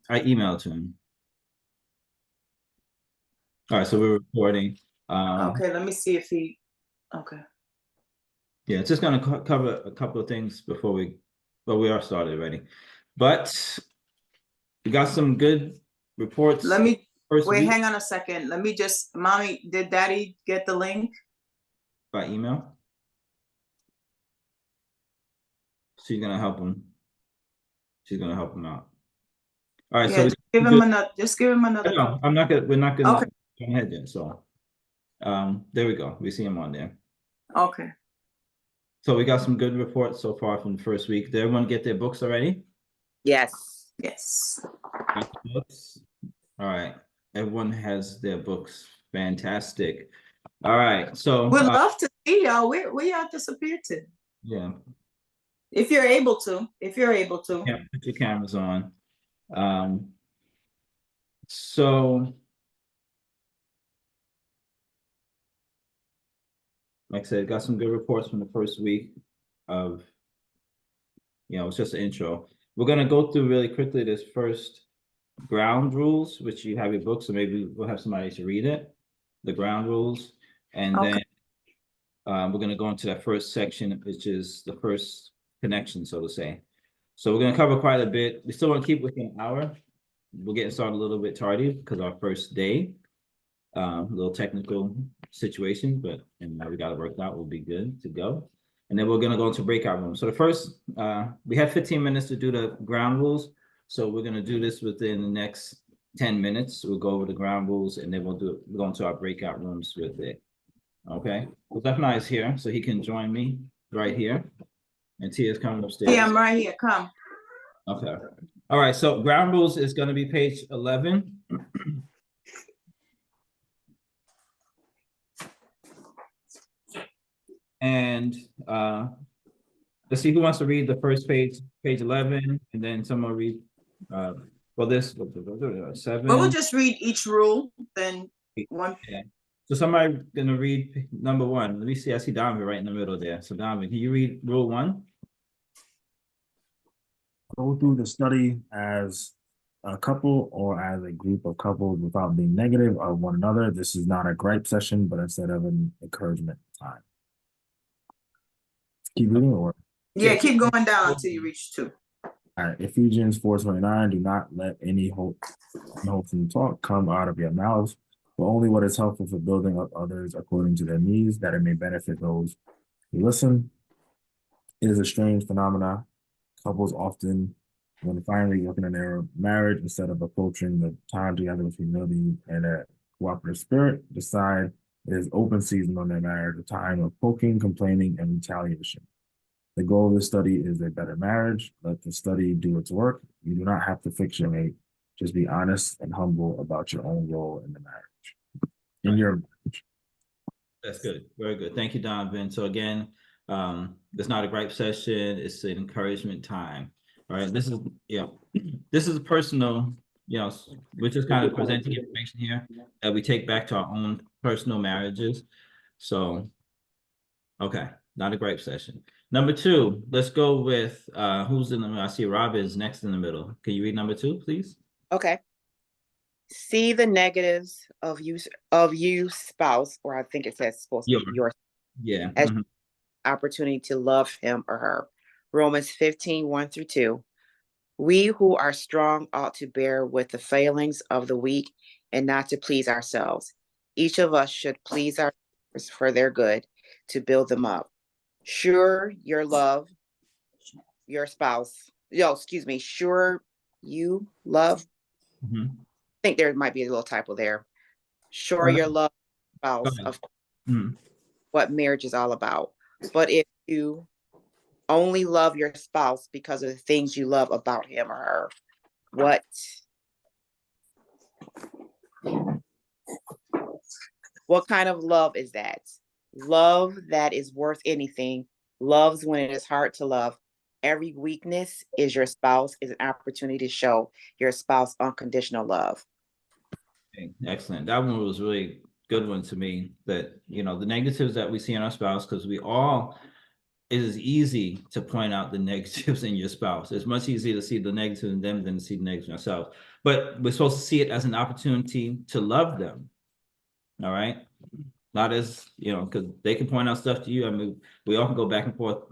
I emailed to him. All right, so we're recording. Okay, let me see if he, okay. Yeah, it's just gonna cover a couple of things before we are started already. But we got some good reports Let me, first wait, week hang on a second. Let me just, mommy, did daddy get the link? by email. She's gonna help him. She's gonna help him out. All right, so Yeah, we just give him good. another, just give him I another know call. I'm not gonna. We're not gonna Okay, go ahead yet. So, there we go. We see him on there. okay. So we got some good reports so far from the first week. Did everyone get their books already? Yes. Yes. Got the books? All right. Everyone has their books. Fantastic. All right. So, We'd love to see y'all. Where y'all disappeared to? yeah, If you're able to, if you're able to. yeah, put your cameras on. Um, so, like I said, got some good reports from the first week of, it's just an intro. We're gonna go through really quickly this first ground rules, which you have your book, so maybe we'll have somebody to read it, the ground rules, and Okay. then we're going to go into that first section, which is the first connection, so to say. So we're going to cover quite a bit. We still want to keep within an hour. We're getting started a little bit tardy because our first day, a little technical situation, but and now we got it worked out. We'll be good to go. And then we're going to go into breakout rooms. So the first, we have 15 minutes to do the ground rules. So we're going to do this within the next 10 minutes. We'll go over the ground rules and then we'll go into our breakout rooms with it. Okay, well, Zephaniah is here, so he can join me right here. And Tia's coming upstairs. Yeah, I'm right here. Come. Okay. All right, so ground rules is going to be page 11. And let's see who wants to read the first page, page 11, and then someone read, well, this, 7. Well, we'll just read each rule, then one. Yeah. So somebody gonna read number 1. Let me see, I see Donovan right in the middle there. So Donovan, can you read rule 1? Go through the study as a couple or as a group of couples without being negative of one another. This is not a gripe session, but instead of an encouragement time. Keep reading or Yeah, keep going down until you reach 2. all right, Ephesians 4:29, do not let any unwholesome talk come out of your mouths, but only what is helpful for building up others according to their needs, that it may benefit those who listen. It is a strange phenomenon. Couples often, when finally working on their marriage, instead of approaching the time together with humility and a cooperative spirit, decide it is open season on their marriage, a time of poking, complaining, and retaliation. The goal of this study is a better marriage. Let the study do its work. You do not have to fix your mate. Just be honest and humble about your own role in the marriage. In your marriage. That's good. Very good. Thank you, Donovan. So again, it's not a gripe session, it's an encouragement time. All right. This is this is a personal, we're just kind of presenting information here that we take back to our own personal marriages. So okay, not a gripe session. Number 2, let's go with who's in the middle. I see Rob is next in the middle. Can you read number 2, please? Okay. See the negatives of you spouse, or I think it says supposed to be your Yeah. as opportunity to love him or her. Romans 15, 1-2. We who are strong ought to bear with the failings of the weak and not to please ourselves. Each of us should please our for their good, to build them up. Sure, your love, your spouse. Sure, you love. Mhm. I think there might be a little typo there. Sure, your love, spouse, of Mhm. what marriage is all about. But if you only love your spouse because of the things you love about him or her, what kind of love is that? Love that is worth anything, loves when it is hard to love. Every weakness is your spouse is an opportunity to show your spouse unconditional love. Okay, excellent. That one was really good one to me. That the negatives that we see in our spouse, because it is easy to point out the negatives in your spouse. It's much easier to see the negatives in them than to see the negatives in yourself. But we're supposed to see it as an opportunity to love them. All right. Not as, because they can point out stuff to you. I mean, we all can go back and forth,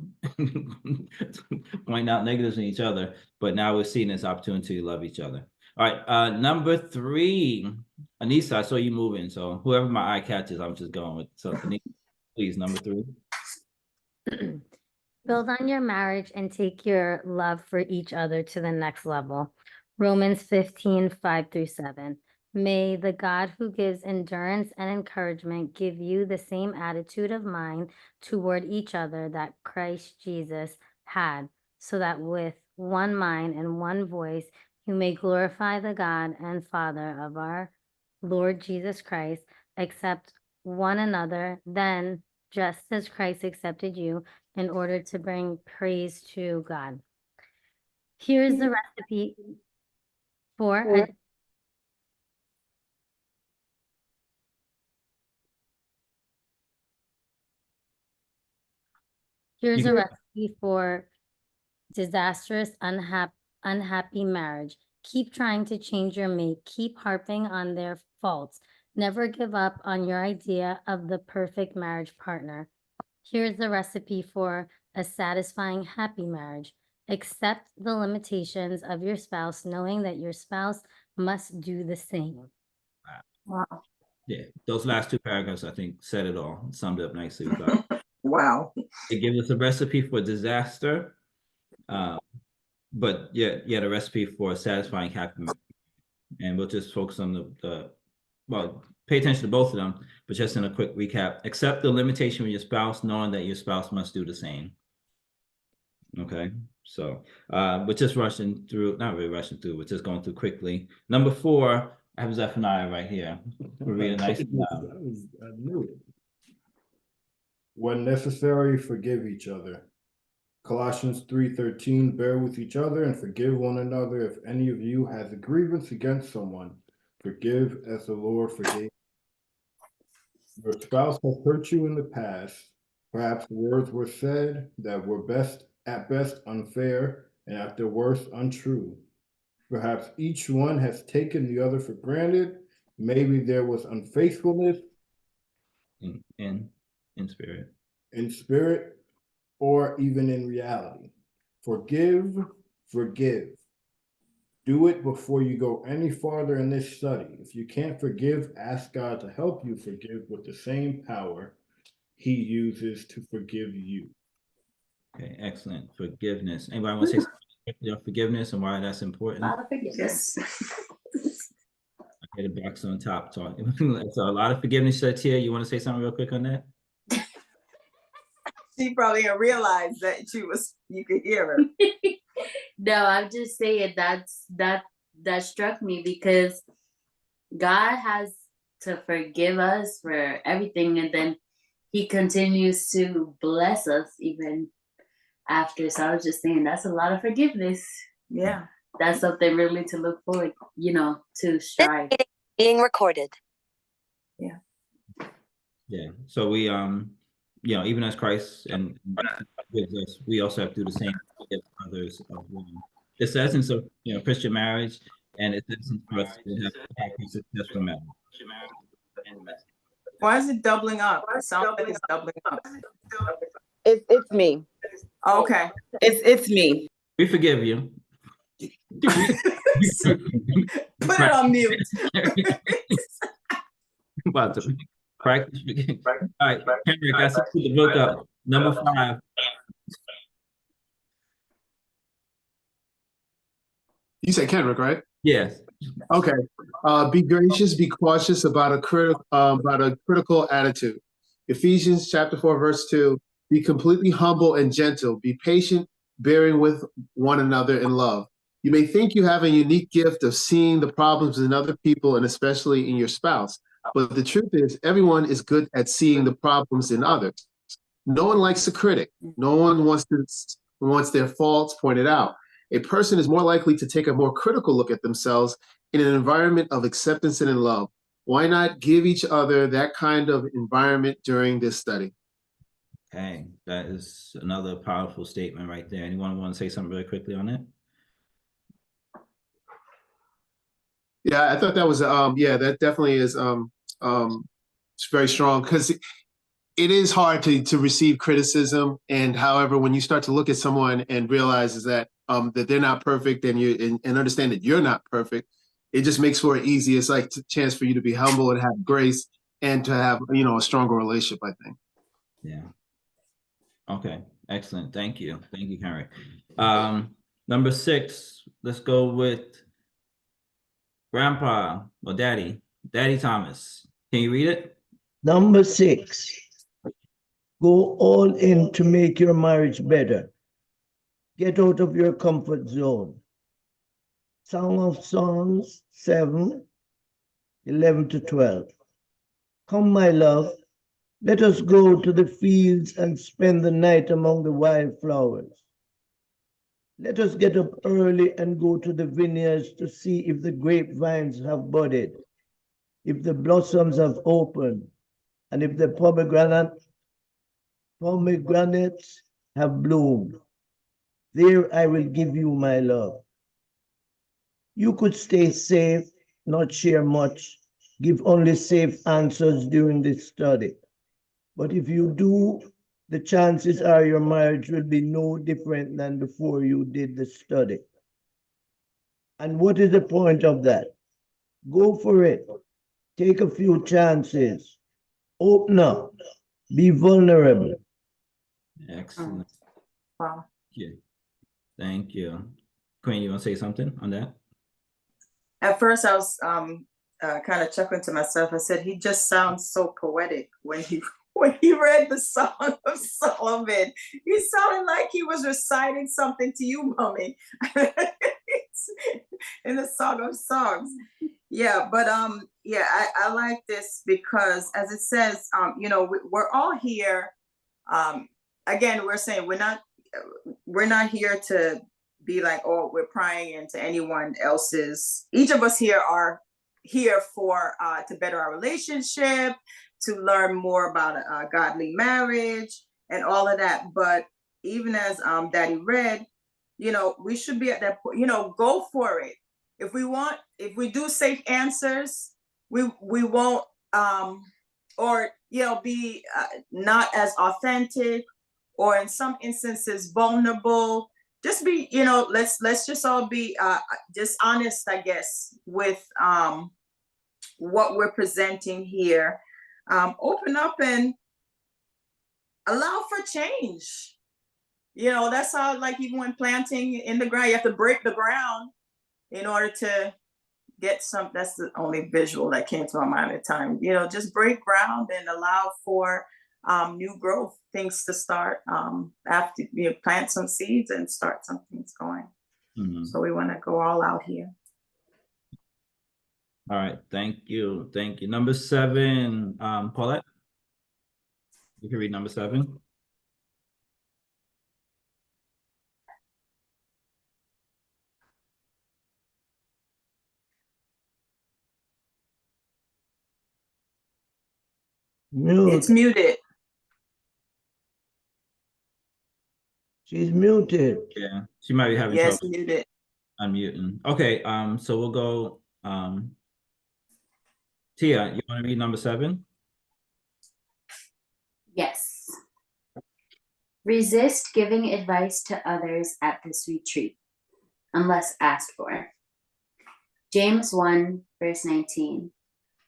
pointing out negatives in each other, but now we're seeing this opportunity to love each other. All right, number 3, Anissa, I saw you moving, so whoever my eye catches, I'm just going with. So, Anissa, please, number 3. Build on your marriage and take your love for each other to the next level. Romans 15:5-7. May the God who gives endurance and encouragement give you the same attitude of mind toward each other that Christ Jesus had, so that with one mind and one voice you may glorify the God and Father of our Lord Jesus Christ. Accept one another, then, just as Christ accepted you, in order to bring praise to God. Here's the recipe for Here's a recipe for disastrous, unhappy marriage. Keep trying to change your mate. Keep harping on their faults. Never give up on your idea of the perfect marriage partner. Here's the recipe for a satisfying, happy marriage. Accept the limitations of your spouse, knowing that your spouse must do the same. Wow. Yeah, those last 2 paragraphs, I think, said it all, summed up nicely. We thought. Wow. It gives us a recipe for disaster, but yeah, the recipe for a satisfying, happy marriage. And we'll just focus on well, pay attention to both of them, but just in a quick recap, accept the limitation of your spouse, knowing that your spouse must do the same. Okay, so we're just rushing through, not really rushing through, we're just going through quickly. Number 4, I have Zephaniah right here. We'll read a nice. I knew it. When necessary, forgive each other. Colossians 3:13, bear with each other and forgive one another. If any of you has a grievance against someone, forgive as the Lord forgave. Your spouse has hurt you in the past. Perhaps words were said that were at best unfair and at the worst untrue. Perhaps each one has taken the other for granted. Maybe there was unfaithfulness In spirit, or even in reality. Forgive. Do it before you go any farther in this study. If you can't forgive, ask God to help you forgive with the same power He uses to forgive you. Okay, excellent. Forgiveness. Anybody want to say something about forgiveness and why that's important? Yes. I get a box on top talking. So a lot of forgiveness said here. You want to say something real quick on that? She probably didn't realize that you could hear her. No, I'm just saying that struck me because God has to forgive us for everything, and then He continues to bless us even after. So I was just saying that's a lot of forgiveness. Yeah. That's something really to look forward, to strive. Being recorded. Yeah. So we even as Christ and gives us, we also have to do the same to give others as well. It's the essence of Christian marriage, and it's the essence for us to have a successful marriage. Why is it doubling up? It sounds like it's doubling up. It's me. Okay. It's me. We forgive you. Put it on mute. About to practice. All right, Henrik, I see the book up. Number 5. You said Kendrick, right? Yes. Okay. Be gracious, be cautious about a critical attitude. Ephesians chapter 4, verse 2. Be completely humble and gentle. Be patient, bearing with one another in love. You may think you have a unique gift of seeing the problems in other people and especially in your spouse. But the truth is, everyone is good at seeing the problems in others. No one likes a critic. No one wants their faults pointed out. A person is more likely to take a more critical look at themselves in an environment of acceptance and in love. Why not give each other that kind of environment during this study? Okay, that is another powerful statement right there. Anyone want to say something really quickly on it? Yeah, I thought that was yeah, that definitely is it's very strong because it is hard to receive criticism. And however, when you start to look at someone and realizes that that they're not perfect and understand that you're not perfect, it just makes for it easy. It's like a chance for you to be humble and have grace and to have, you know, a stronger relationship, I think. Yeah. Okay, excellent. Thank you. Thank you, Henry. Number 6, let's go with Grandpa or Daddy Thomas. Can you read it? Number 6, go all in to make your marriage better. Get out of your comfort zone. Song of Songs 7:11-12. Come, my love, let us go to the fields and spend the night among the wildflowers. Let us get up early and go to the vineyards to see if the grapevines have budded, if the blossoms have opened, and if the pomegranates have bloomed. There I will give you my love. You could stay safe, not share much, give only safe answers during this study. But if you do, the chances are your marriage will be no different than before you did the study. And what is the point of that? Go for it. Take a few chances. Open up. Be vulnerable. Excellent. Wow. Yeah. Thank you. Queen, you want to say something on that? At first, I was kind of chuckling to myself. I said, he just sounds so poetic when he read the Song of Solomon. He sounded like he was reciting something to you, Mommy, in the Song of Songs. Yeah, but yeah, I like this because, as it says, you know, we're all here. Again, we're saying we're not here to be like, oh, we're prying into anyone else's. Each of us here are here for to better our relationship, to learn more about a godly marriage and all of that. But even as Daddy read, you know, we should be at that point, you know, go for it. If we do safe answers, we won't or you know, be not as authentic, or in some instances vulnerable. Just be, you know, let's just all be just honest, I guess, with what we're presenting here. Open up and allow for change. You know, that's how, like, even when planting in the ground, you have to break the ground in order to get some. That's the only visual that came to my mind at the time. You know, just break ground and allow for new growth, things to start after you plant some seeds and start some things going. Mhm. So we want to go all out here. All right, thank you. Thank you. Number 7, Paulette. You can read number 7. It's muted. She's muted. Yeah, she might be having Yes, trouble muted. unmuting. Okay, so we'll go Tia, you want to read number 7? Yes. Resist giving advice to others at this retreat, unless asked for. James 1, verse 19.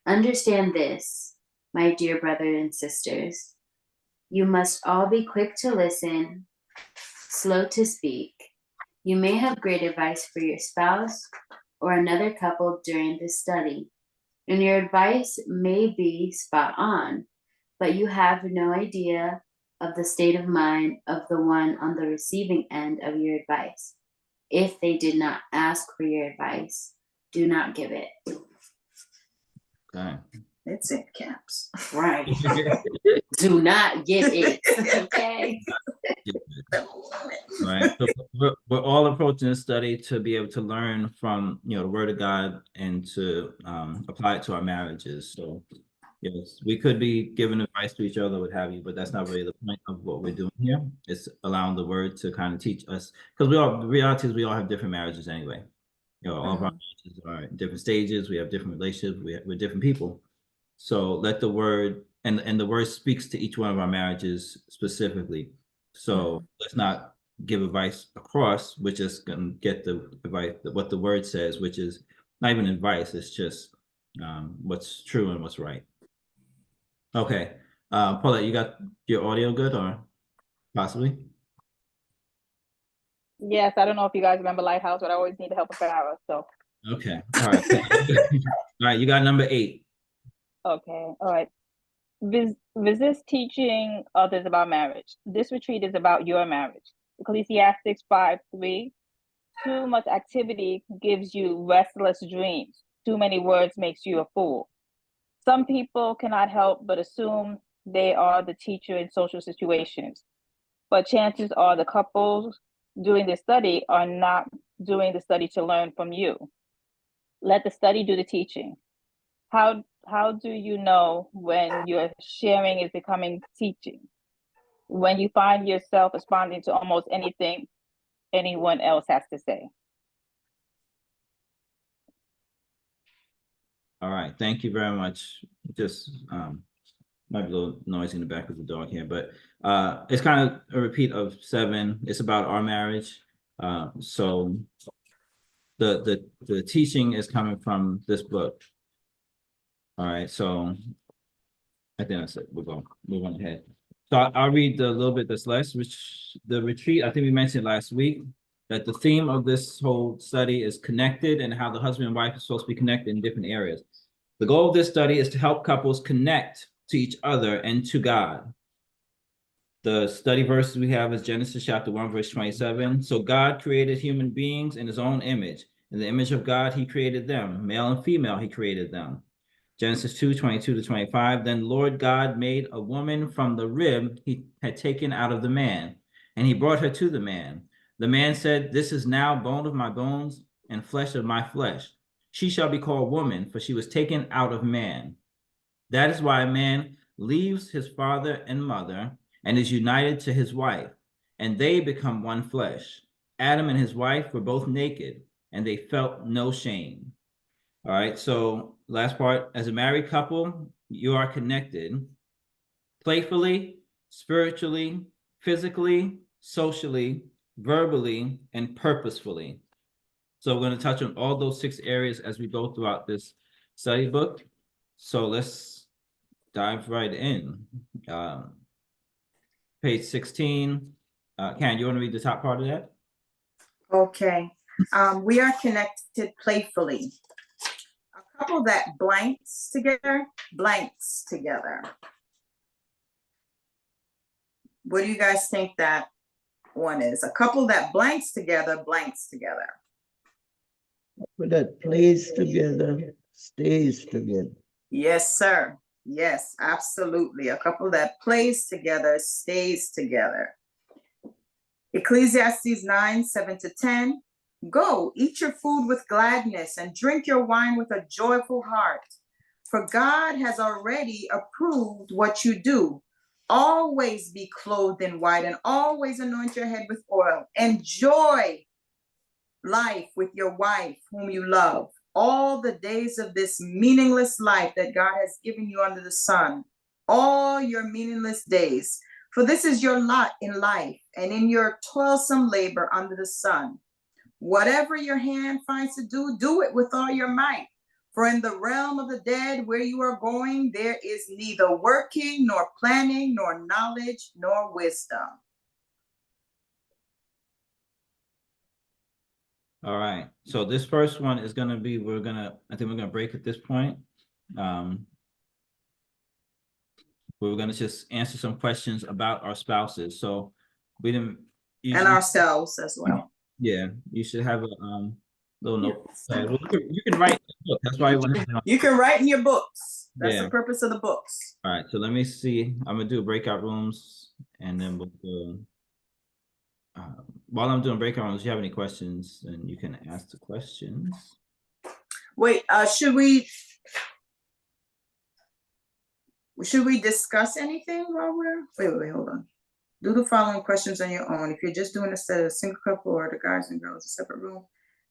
Understand this, my dear brothers and sisters. You must all be quick to listen, slow to speak. You may have great advice for your spouse or another couple during this study, and your advice may be spot on, but you have no idea of the state of mind of the one on the receiving end of your advice. If they did not ask for your advice, do not give it. Okay. It's in caps. Right. Do not give it. Okay. Right. So we're all approaching this study to be able to learn from, you know, the Word of God and to apply it to our marriages. So, Yes, we could be giving advice to each other, what have you, but that's not really the point of what we're doing here. It's allowing the word to kind of teach us, because the reality is we all have different marriages anyway. You know, all of our marriages are in different stages. We have different relationships. We're different people. So let the word, and the word speaks to each one of our marriages specifically. So let's not give advice across. We're just gonna get the advice, what the word says, which is not even advice. It's just what's true and what's right. Okay, Paulette, you got your audio good or possibly? Yes, I don't know if you guys remember Lighthouse, but I always need the help of Farrah. So, Okay, all right. All right, you got number 8. okay, all right. Resist teaching others about marriage. This retreat is about your marriage. Ecclesiastes 5:3. Too much activity gives you restless dreams. Too many words makes you a fool. Some people cannot help but assume they are the teacher in social situations, but chances are the couples doing the study are not doing the study to learn from you. Let the study do the teaching. How do you know when your sharing is becoming teaching? When you find yourself responding to almost anything anyone else has to say. All right, thank you very much. Just might be a little noisy in the back of the dog here, but it's kind of a repeat of 7. It's about our marriage. So the teaching is coming from this book. All right, so I think that's it. We're going ahead. So I'll read a little bit that's less, which the retreat, I think we mentioned last week, that the theme of this whole study is connected and how the husband and wife are supposed to be connected in different areas. The goal of this study is to help couples connect to each other and to God. The study verses we have is Genesis chapter 1, verse 27. So God created human beings in his own image. In the image of God, he created them. Male and female, he created them. Genesis 2, 22 to 25. Then Lord God made a woman from the rib he had taken out of the man, and he brought her to the man. The man said, this is now bone of my bones and flesh of my flesh. She shall be called woman, for she was taken out of man. That is why a man leaves his father and mother and is united to his wife, and they become one flesh. Adam and his wife were both naked, and they felt no shame. All right, so last part, as a married couple, you are connected playfully, spiritually, physically, socially, verbally, and purposefully. So we're going to touch on all those 6 areas as we go throughout this study book. So let's dive right in. Page 16. Karen, you want to read the top part of that? Okay. We are connected playfully. A couple that blanks together. What do you guys think that one is? A couple that blanks together. But that plays together, stays together. Yes, sir. Yes, absolutely. A couple that plays together, stays together. Ecclesiastes 9, 7 to 10. Go, eat your food with gladness and drink your wine with a joyful heart. For God has already approved what you do. Always be clothed in white and always anoint your head with oil. Enjoy life with your wife whom you love all the days of this meaningless life that God has given you under the sun, all your meaningless days. For this is your lot in life and in your toilsome labor under the sun. Whatever your hand finds to do, do it with all your might. For in the realm of the dead where you are going, there is neither working, nor planning, nor knowledge, nor wisdom. All right. So this first one is going to be, I think we're going to break at this point. We're going to just answer some questions about our spouses. So we didn't. And ourselves as well. Yeah, you should have a little notepad. Well, you can write. Look, that's why you can write in your books. That's Yeah. the purpose of the books. All right, so let me see. I'm gonna do breakout rooms, and then we'll do. While I'm doing breakout rooms, if you have any questions, then you can ask the questions. Wait, should we? should we discuss anything while wait, hold on. Do the following questions on your own. If you're just doing a study of a single couple or the guys and girls in a separate room,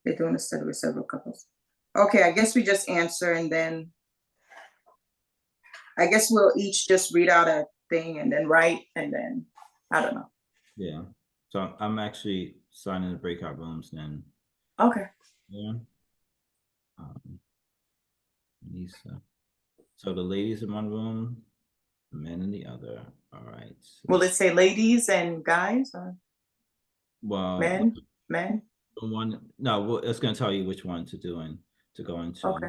they're doing a study with several couples. Okay, I guess we just answer and then I guess we'll each just read out a thing and then write and then, I don't know. Yeah. So I'm actually signing the breakout rooms then. Okay. Yeah. Lisa. So the ladies in one room, the men in the other. All right. Will it say ladies and guys or Well, men? one. No, well, it's going to tell you which one to do and to go into. Okay.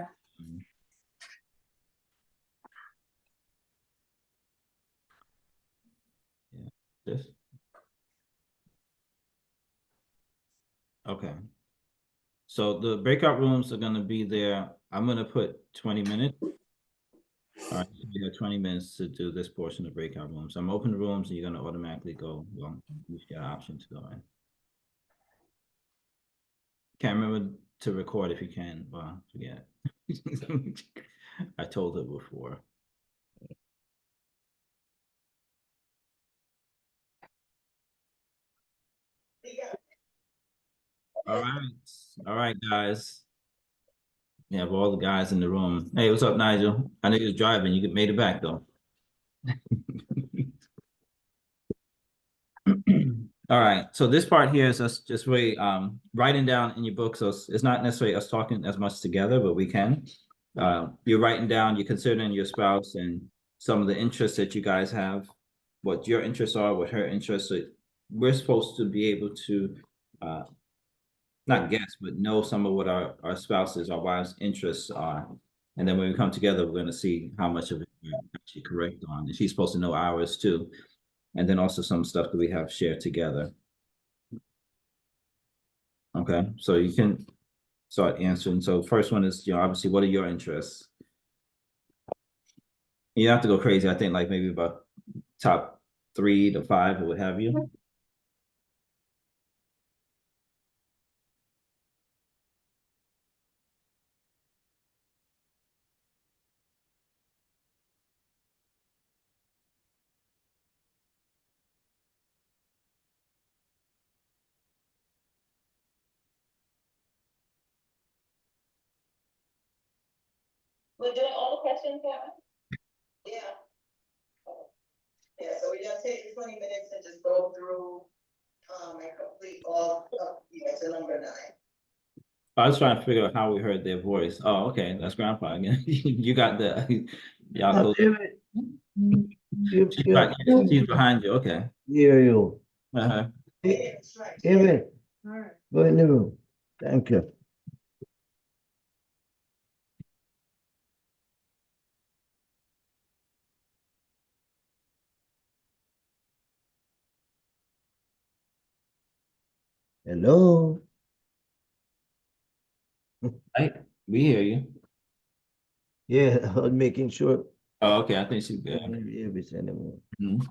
Yeah. This. Okay. So the breakout rooms are going to be there. I'm going to put 20 minutes. All right, so you have 20 minutes to do this portion of breakout rooms. I'm open the rooms and you're going to automatically go. Well, you've got an option to go in. Can't remember to record if you can. Well, forget. I told her before. All right, guys. You have all the guys in the room. Hey, what's up, Nigel? I know you was driving. You made it back though. All right. So this part here is us just really writing down in your book. So it's not necessarily us talking as much together, but we can. You're writing down, you're considering your spouse and some of the interests that you guys have, what your interests are, what her interests are. We're supposed to be able to not guess, but know some of what our spouses, our wives' interests are. And then when we come together, we're going to see how much of it we're actually correct on. And she's supposed to know ours too. And then also some stuff that we have shared together. Okay, so you can start answering. So first one is, obviously, what are your interests? You don't have to go crazy. I think like maybe about top 3 to 5 or what have you. We're doing all the questions, Kevin? Yeah. Yeah, so we just take 20 minutes and just go through and complete all of, to number 9. I was trying to figure out how we heard their voice. Oh, okay, that's Grandpa again. You got the y'all close. She's behind you. Okay. Hear you. Uh-huh. David, go in the room. Thank you. Hello. Right. We hear you. Yeah, I was making sure. Oh, okay. I think she's good. Anymore. Mhm.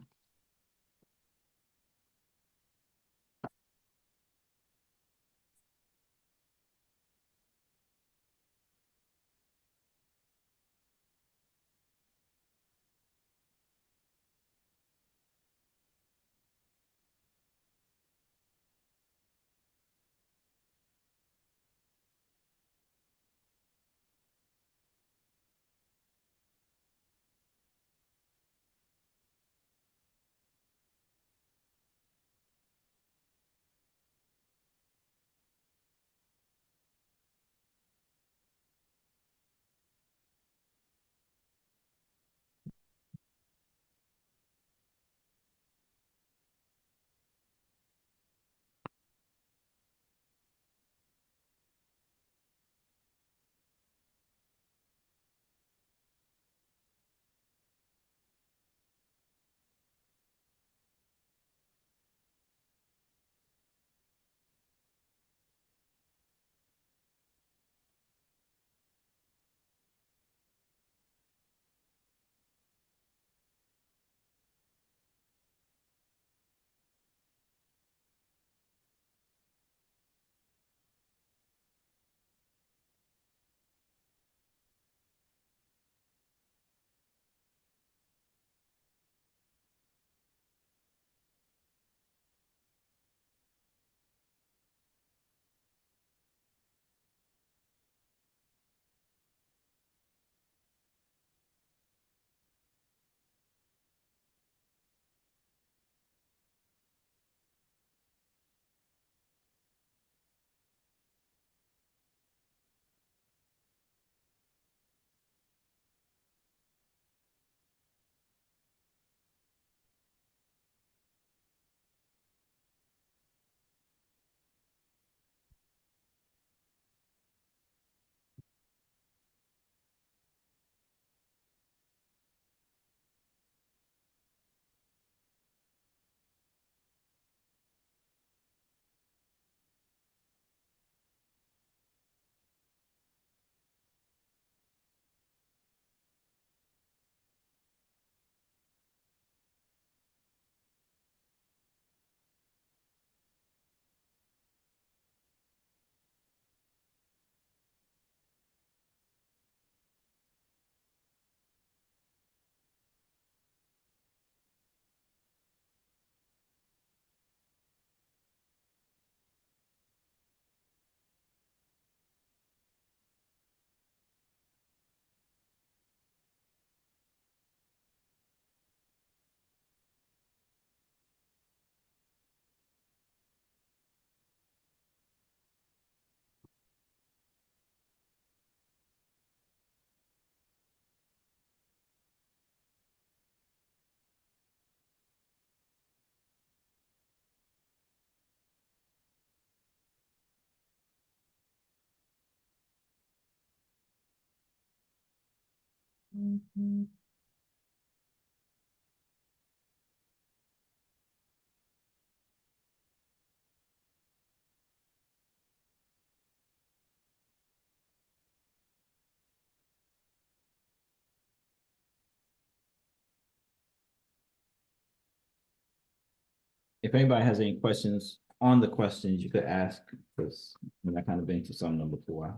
If anybody has any questions on the questions, you could ask, because I kind of been to some of them before.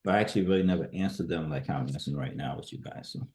But I actually really never answered them like how I'm answering right now with you guys, so.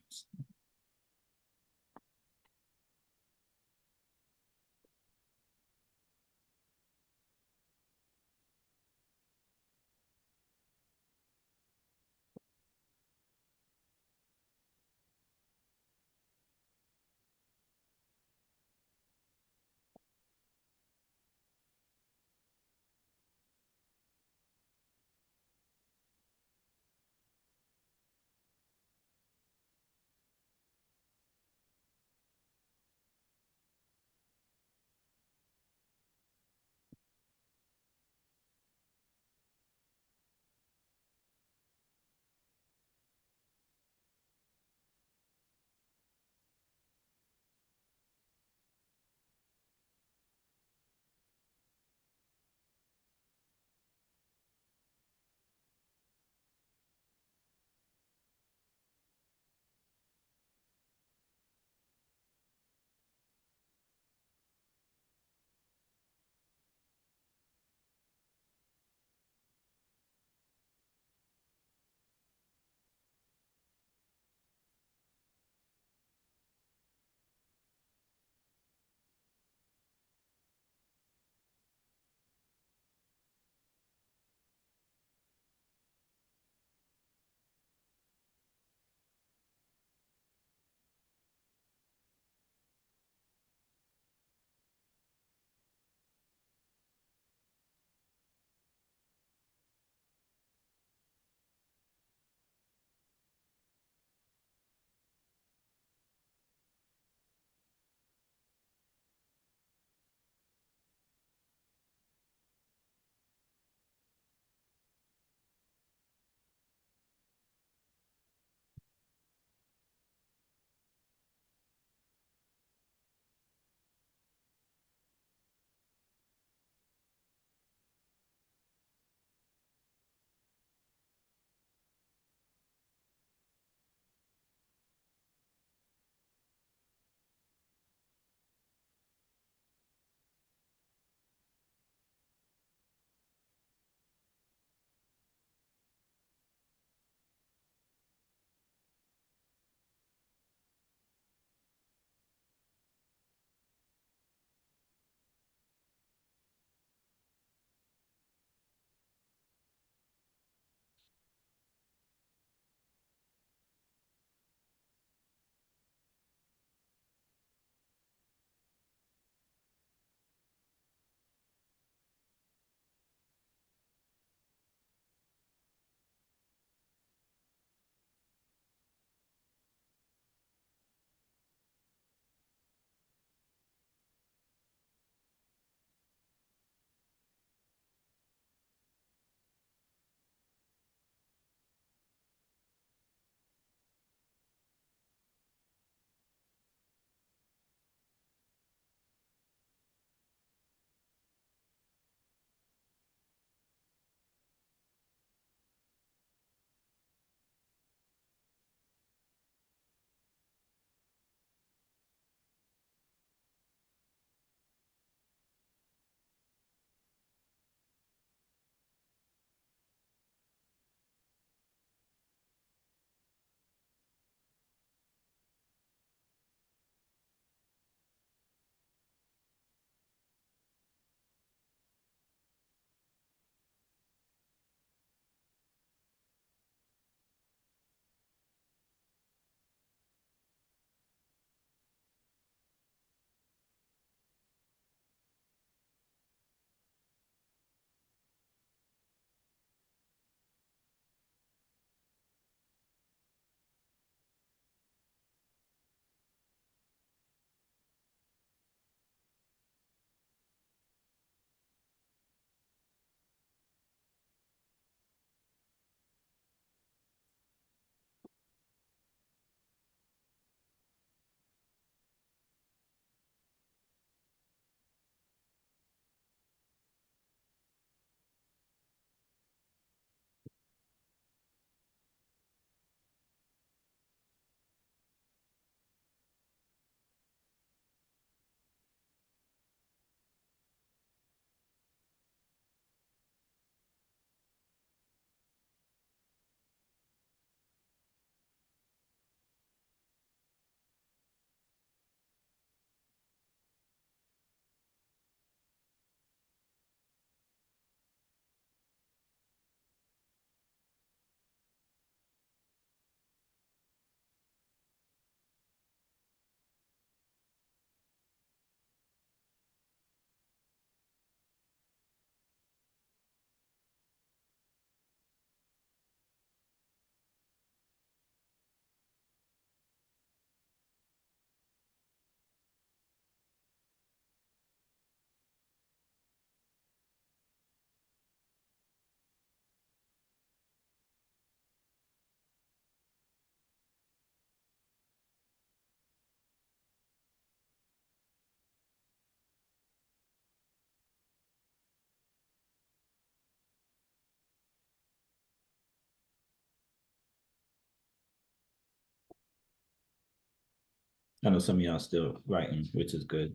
I know some of y'all still writing, which is good.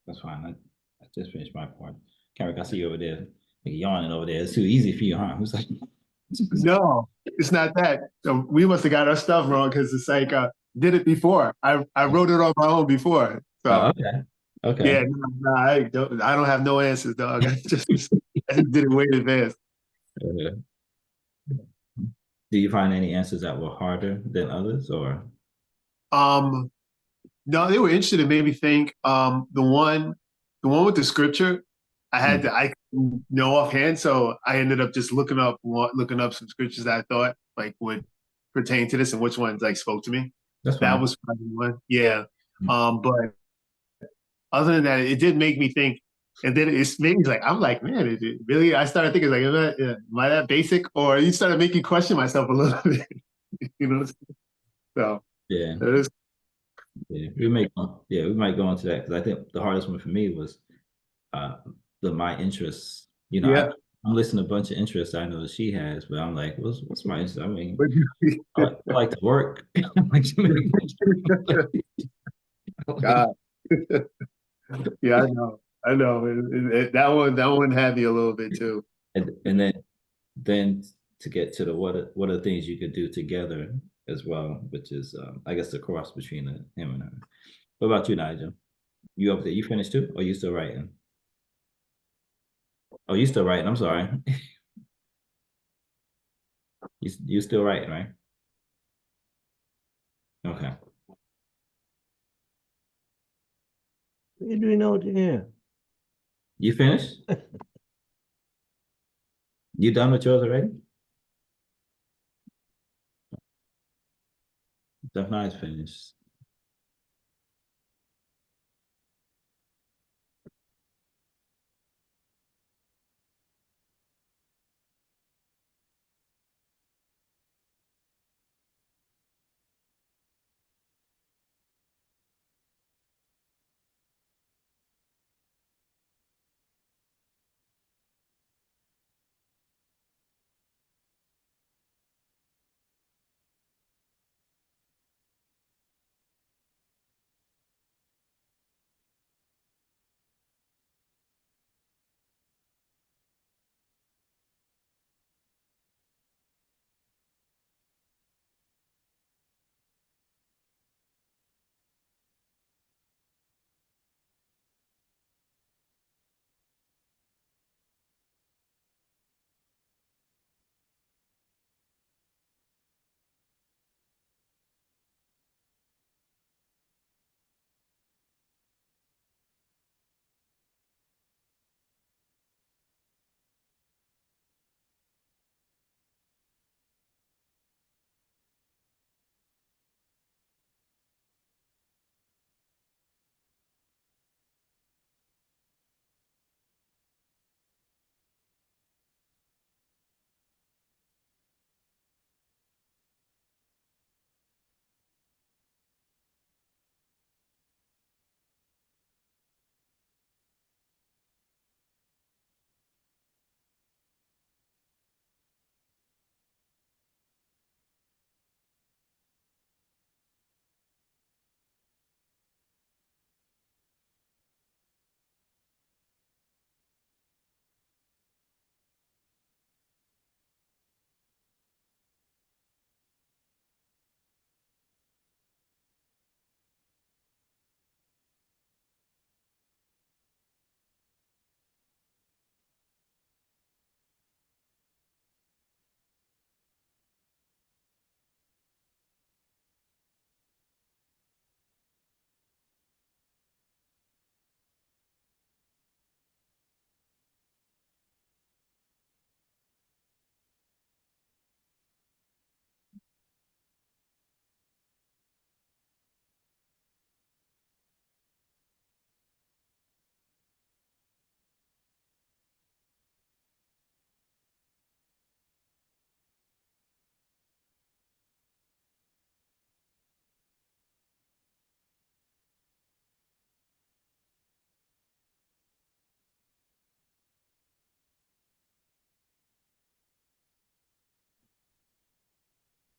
That's fine. I just finished my part. Carrick, I see you over there. Like yawning over there. It's too easy for you, huh? Who's like, No, it's not that. So we must have got our stuff wrong because it's like did it before. I wrote it on my own before. So oh, okay. Okay. yeah, no, I don't have no answers, dog. I just did it way in advance. Do you find any answers that were harder than others, or? No, they were interested. It made me think. The one with the scripture, I couldn't know offhand, so I ended up just looking up some scriptures that I thought like would pertain to this and which ones like spoke to me. That's That fine. was probably one. Yeah. But other than that, it did make me think. And then it's made me like, I'm like, man, is it really? I started thinking like, am I that basic? Or you started making question myself a little bit, you know? So Yeah. it is. Yeah, we might go into that because I think the hardest one for me was my interests. You know, Yeah. I'm listing a bunch of interests I know that she has, but I'm like, what's my interest? I mean, But I like to work. I like to make- God. Yeah, I know. I know. That one had me a little bit too. and then to get to the what are the things you could do together as well, which is I guess the cross between him and her. What about you, Nigel? You up there? You finished too, or you still writing? Oh, you still writing? I'm sorry. You still writing, right? Okay. What are you doing out here? You finished? You done with yours already? Definitely finished.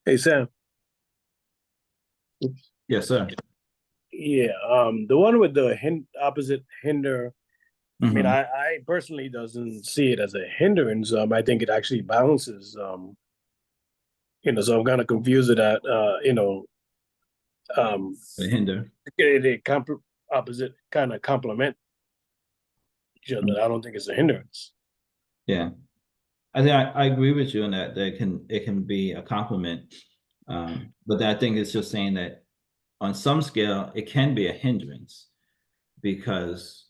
Hey Sam. Yes, sir. Yeah, the one with the opposite hinder. I mean, Mhm. I personally doesn't see it as a hindrance. I think it actually balances. So I'm kind of confused with that. The hinder. Opposite kind of complement each other. I don't think it's a hindrance. Yeah. I think I agree with you on that. That it can be a compliment. But I think it's just saying that on some scale, it can be a hindrance because,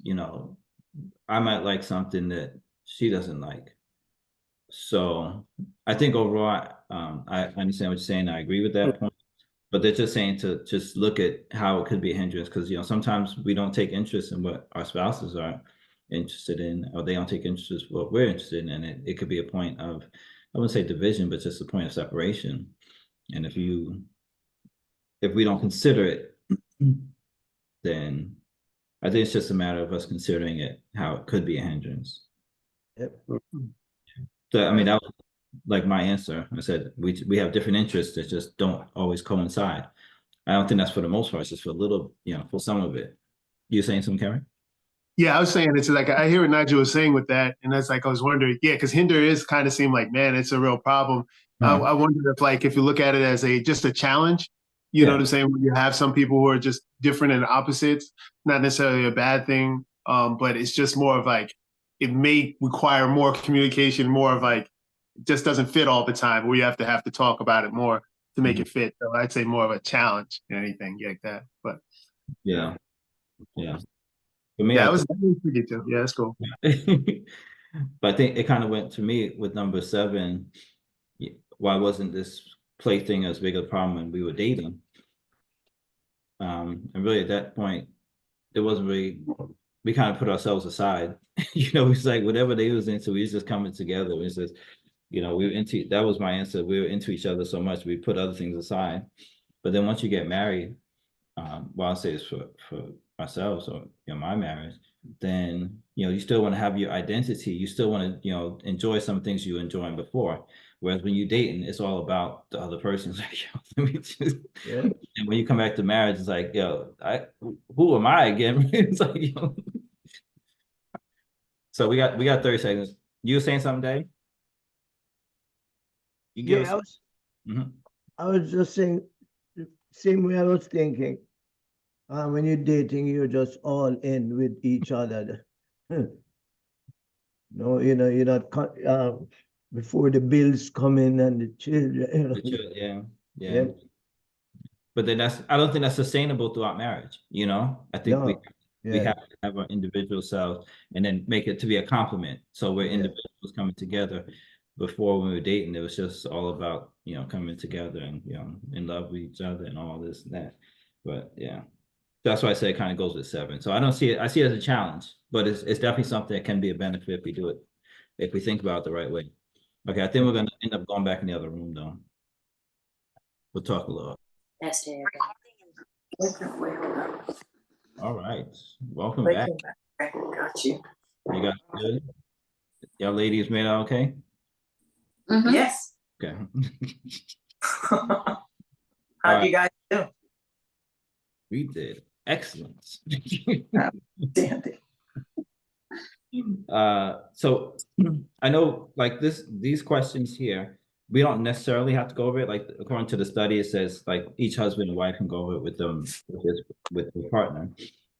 I might like something that she doesn't like. So I think overall, I understand what you're saying. I agree with that point. But they're just saying to just look at how it could be a hindrance because sometimes we don't take interest in what our spouses are interested in, or they don't take interest in what we're interested in, and it could be a point of, I wouldn't say division, but just a point of separation. And if we don't consider it, then I think it's just a matter of us considering it how it could be a hindrance. Yep. So I mean that was like my answer. I said we have different interests that just don't always coincide. I don't think that's for the most part. It's just for a little, for some of it. You saying something, Karen? Yeah, I was saying it's like I hear what Nigel was saying with that, and that's like I was wondering, yeah, because hinder is kind of seem like, man, it's a real problem. I wonder if you look at it as just a challenge, you know Yeah. what I'm saying? When you have some people who are just different and opposites, not necessarily a bad thing, but it's just more of like it may require more communication, more of like it just doesn't fit all the time. Where you have to talk about it more to make it fit. So I'd say more of a challenge than anything like that. But Yeah. For me, yeah, I that was tricky too. Yeah, that's cool. but I think it kind of went to me with number 7. Why wasn't this play thing as big a problem when we were dating? And really at that point, it wasn't really, we kind of put ourselves aside. It's like whatever they was into, we was just coming together. It was just, we were into, that was my answer. We were into each other so much, we put other things aside. But then once you get married, well, I'll say this for ourselves or my marriage, then you still want to have your identity. You still want to enjoy some things you were enjoying before. Whereas when you're dating, it's all about the other person. It's like, let me just. Yeah. And when you come back to marriage, it's like, who am I again? It's like, So we got 30 seconds. You were saying something, Dave? You give Yeah, us. Mhm. I was just saying, same way I was thinking. When you're dating, you're just all in with each other. No, you're not before the bills come in and the children. Yeah. Yeah. But then I don't think that's sustainable throughout marriage. I think we No. Yeah. have to have our individual selves and then make it to be a complement. So we're Yeah. individuals coming together. Before when we were dating, it was just all about, coming together and, in love with each other and all this and that. But yeah, that's why I say it kind of goes with 7. So I don't see it. I see it as a challenge, but it's definitely something that can be a benefit if we do it, if we think about it the right way. Okay, I think we're going to end up going back in the other room though. We'll talk a little. That's it. All right. Welcome back. Got you. You guys good? Y'all ladies made out okay? Mhm. Yes. Okay. How do you guys do? We did. Excellent. Damn it. So I know like these questions here, we don't necessarily have to go over it. Like according to the study, it says like each husband and wife can go over it with them with their partner,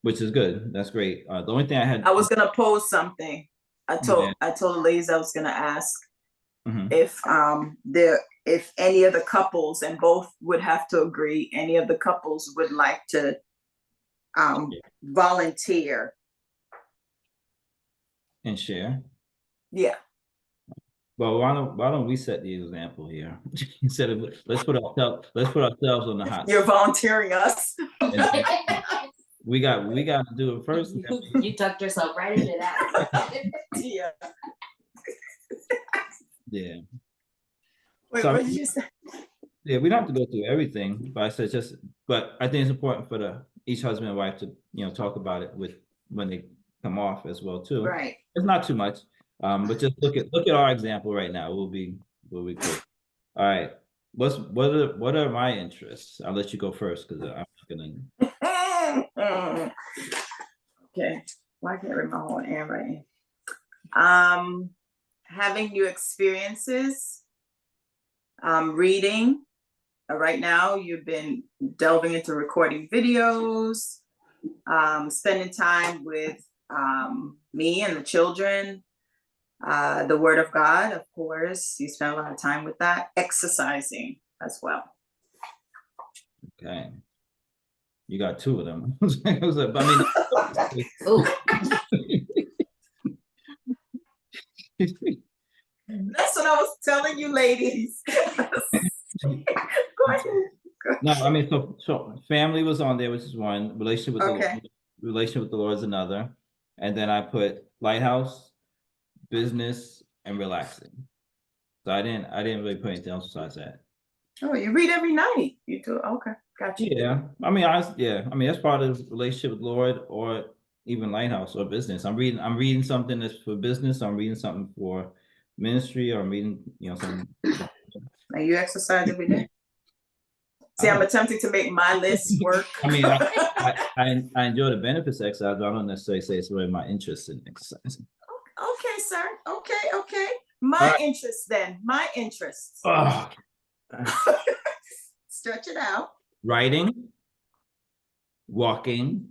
which is good. That's great. The only thing I had I was gonna pose something. I told the ladies I was gonna ask Mhm. if any of the couples, and both would have to agree, any of the couples would like to volunteer. And share. Yeah. Well, why don't we set the example here instead of let's put ourselves on the hot You're seat. volunteering us. We got to do it first. You tucked yourself right into that. Yeah. Yeah. Wait, So, what did you say? yeah, we don't have to go through everything, but I said but I think it's important for each husband and wife to talk about it when they come off as well too. Right. It's not too much, but just look at our example right now. We'll be quick. All right. What are my interests? I'll let you go first because I'm gonna. Okay, why can't I read my whole handwriting? Having new experiences, reading. Right now, you've been delving into recording videos, spending time with me and the children, the Word of God, of course. You spend a lot of time with that. Exercising as well. Okay. You got two of them. I was like, I mean, Oh, That's what I was telling you, ladies. Go ahead. no, I mean, so family was on there, which is one. Relationship with the Okay. Lord, relationship with the Lord is another. And then I put lighthouse, business, and relaxing. So I didn't really put anything else besides that. Oh, you read every night. You do. Okay, got you. Yeah, I mean, that's part of the relationship with Lord, or even lighthouse or business. I'm reading something that's for business. I'm reading something for ministry, or I'm reading, something. And you exercise every day. See, I'm attempting to make my list work. I mean, I enjoy the benefits of exercise, but I don't necessarily say it's really my interest in exercising. Okay, sir. Okay. My All right. interests then. My interests. Oh, Stretch it out. writing, walking.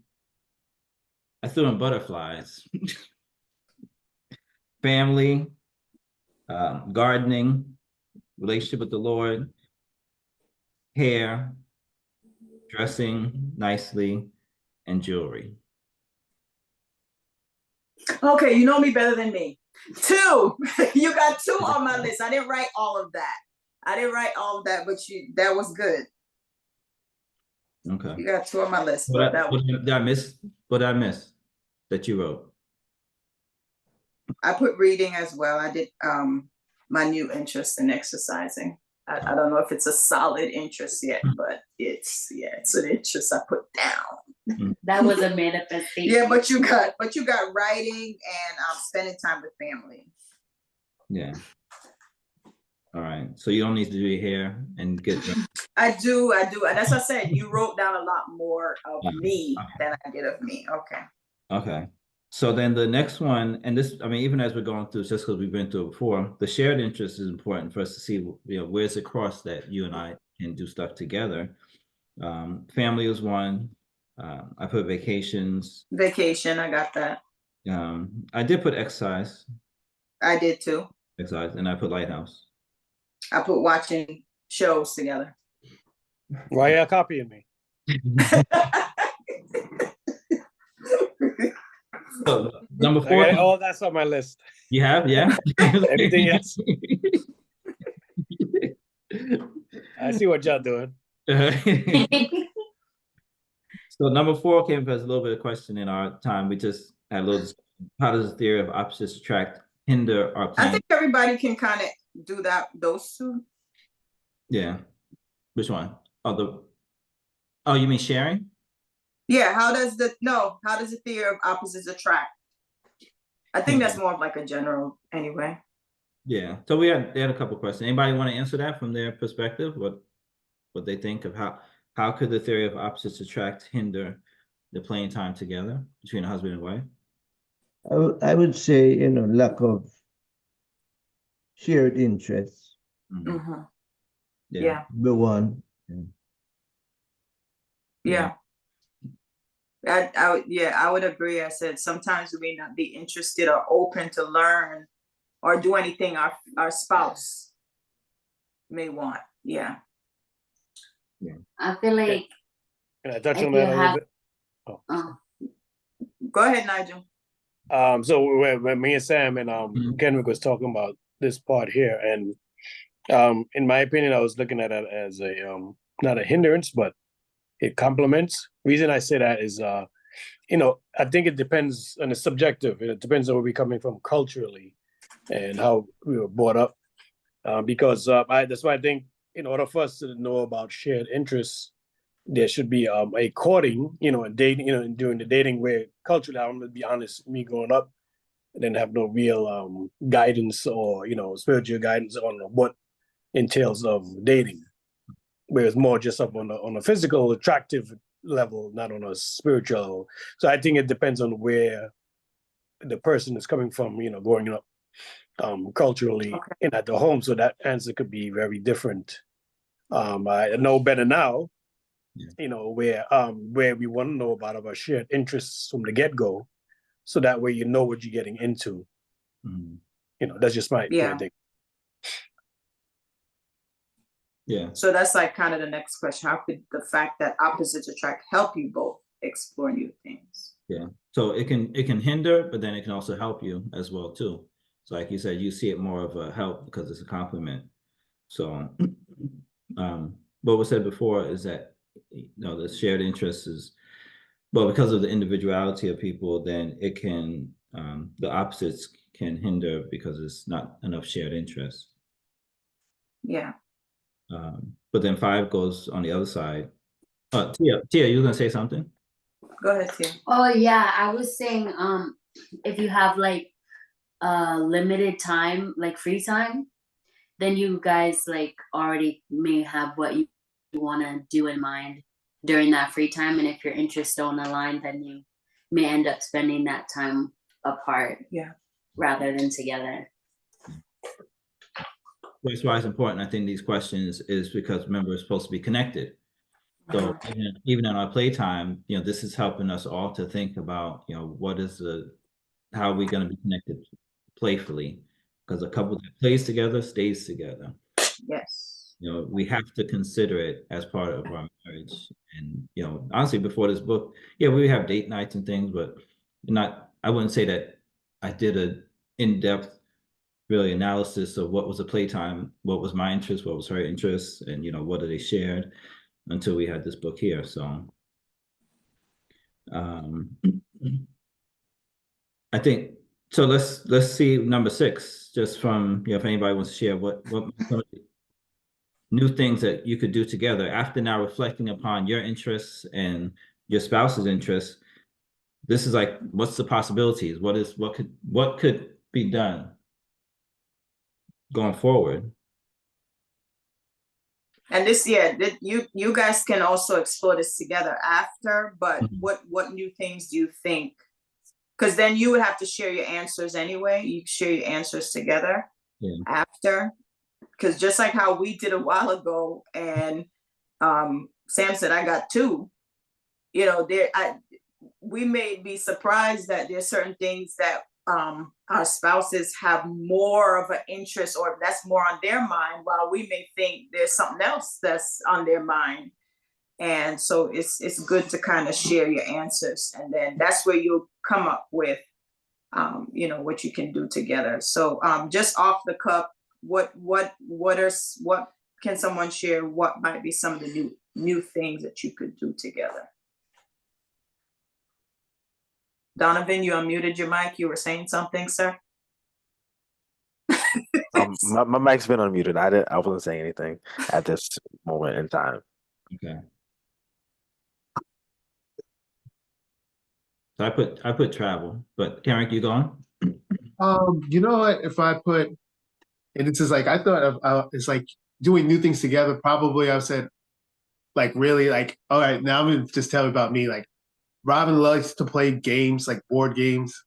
I threw in butterflies. Family, gardening, relationship with the Lord, hair, dressing nicely, and jewelry. Okay, you know me better than me. 2. You got 2 on my list. I didn't write all of that. But that was good. Okay. You got 2 on my list. What But did I miss? What did I miss that you wrote? I put reading as well. I did my new interest in exercising. I don't know if it's a solid interest yet, but it's an interest I put down. that was a manifestation. Yeah, but you got writing and spending time with family. Yeah. All right. So you don't need to do your hair and get dressed. I do. And that's what I said. You wrote down a lot more of me Okay. than I did of me. Okay. Okay. So then the next one, and this, I mean, even as we're going through, just because we've been through it before, the shared interest is important for us to see, where's the cross that you and I can do stuff together. Family is one. I put vacations. Vacation, I got that. I did put exercise. I did too. Exercise, and I put lighthouse. I put watching shows together. Why y'all copying me? So number 4. Oh, that's on my list. You have, yeah. Everything else. I see what y'all doing. So number 4 came as a little bit of question in our time. We just had a little discussion. How does the theory of opposites attract hinder our plan? I think everybody can kind of do those 2. Yeah. Which one? Oh, you mean sharing? Yeah, how does the theory of opposites attract? I think that's more of like a general anyway. Yeah. So they had a couple of questions. Anybody want to answer that from their perspective? What they think of how could the theory of opposites attract hinder the playing time together between a husband and wife? I would say, lack of shared interests. Mm-hmm. Yeah. The one. Yeah. I would agree. I said sometimes we may not be interested or open to learn or do anything our spouse may want. Yeah. I feel like Can I touch if on you that a little have- bit? Go ahead, Nigel. So when me and Sam and Kenrick was talking about this part here, and in my opinion, I was looking at it as a not a hindrance, but it complements. Reason I say that is, I think it depends, and it's subjective. It depends on where we're coming from culturally and how we were brought up. Because that's why I think in order for us to know about shared interests, there should be a courting, and dating, and during the dating where culturally, I'm gonna be honest, me growing up, I didn't have no real guidance or spiritual guidance on what entails of dating, where it's more just up on a physical attractive level, not on a spiritual level. So I think it depends on where the person is coming from, you know, growing up culturally Okay. and at the home. So that answer could be very different. I know better now, Yeah. you know, where we want to know about our shared interests from the get-go. So that way you know what you're getting into. Mhm. You know, that's just my Yeah. thing. Yeah. So that's like kind of the next question. How could the fact that opposites attract help you both explore new things? Yeah. So it can hinder, but then it can also help you as well too. So like you said, you see it more of a help because it's a compliment. So what was said before is that, you know, the shared interest is, well, because of the individuality of people, then it can the opposites can hinder because it's not enough shared interest. Yeah. But then 5 goes on the other side. Tia, you were gonna say something? Go ahead, Tia. Oh yeah, I was saying if you have like limited time, like free time, then you guys like already may have what you want to do in mind during that free time, and if your interests don't align, then you may end up spending that time apart. Yeah. Rather than together. That's why it's important. I think these questions is because remember it's supposed to be connected. So even in our playtime, you know, this is helping us all to think about, you know, how are we going to be connected playfully? Because a couple that plays together stays together. Yes. You know, we have to consider it as part of our marriage. And, you know, honestly, before this book, yeah, we have date nights and things, but I wouldn't say that I did a in-depth really analysis of what was the playtime, what was my interest, what was her interest, and, you know, what are they shared until we had this book here. So I think so. Let's see number 6, just from, you know, if anybody wants to share what new things that you could do together after now reflecting upon your interests and your spouse's interests. This is like, what's the possibilities? What could be done going forward? And this, yeah, that you guys can also explore this together after, but Mhm. what new things do you think? Because then you would have to share your answers anyway. You share your answers together Yeah. after. Because just like how we did a while ago, and Sam said I got 2. You know, we may be surprised that there's certain things that our spouses have more of an interest, or that's more on their mind, while we may think there's something else that's on their mind. And so it's good to kind of share your answers, and then that's where you'll come up with you know, what you can do together. So just off the cuff, what can someone share? What might be some of the new things that you could do together? Donovan, you unmuted your mic. You were saying something, sir? My mic's been unmuted. I wasn't saying anything at this moment in time. Okay. So I put travel, but Karen, you going? You know what? If I put, and this is like I thought of, it's like doing new things together. Probably I said, like really, like all right. Now I'm gonna just tell you about me. Like Robin loves to play games, like board games,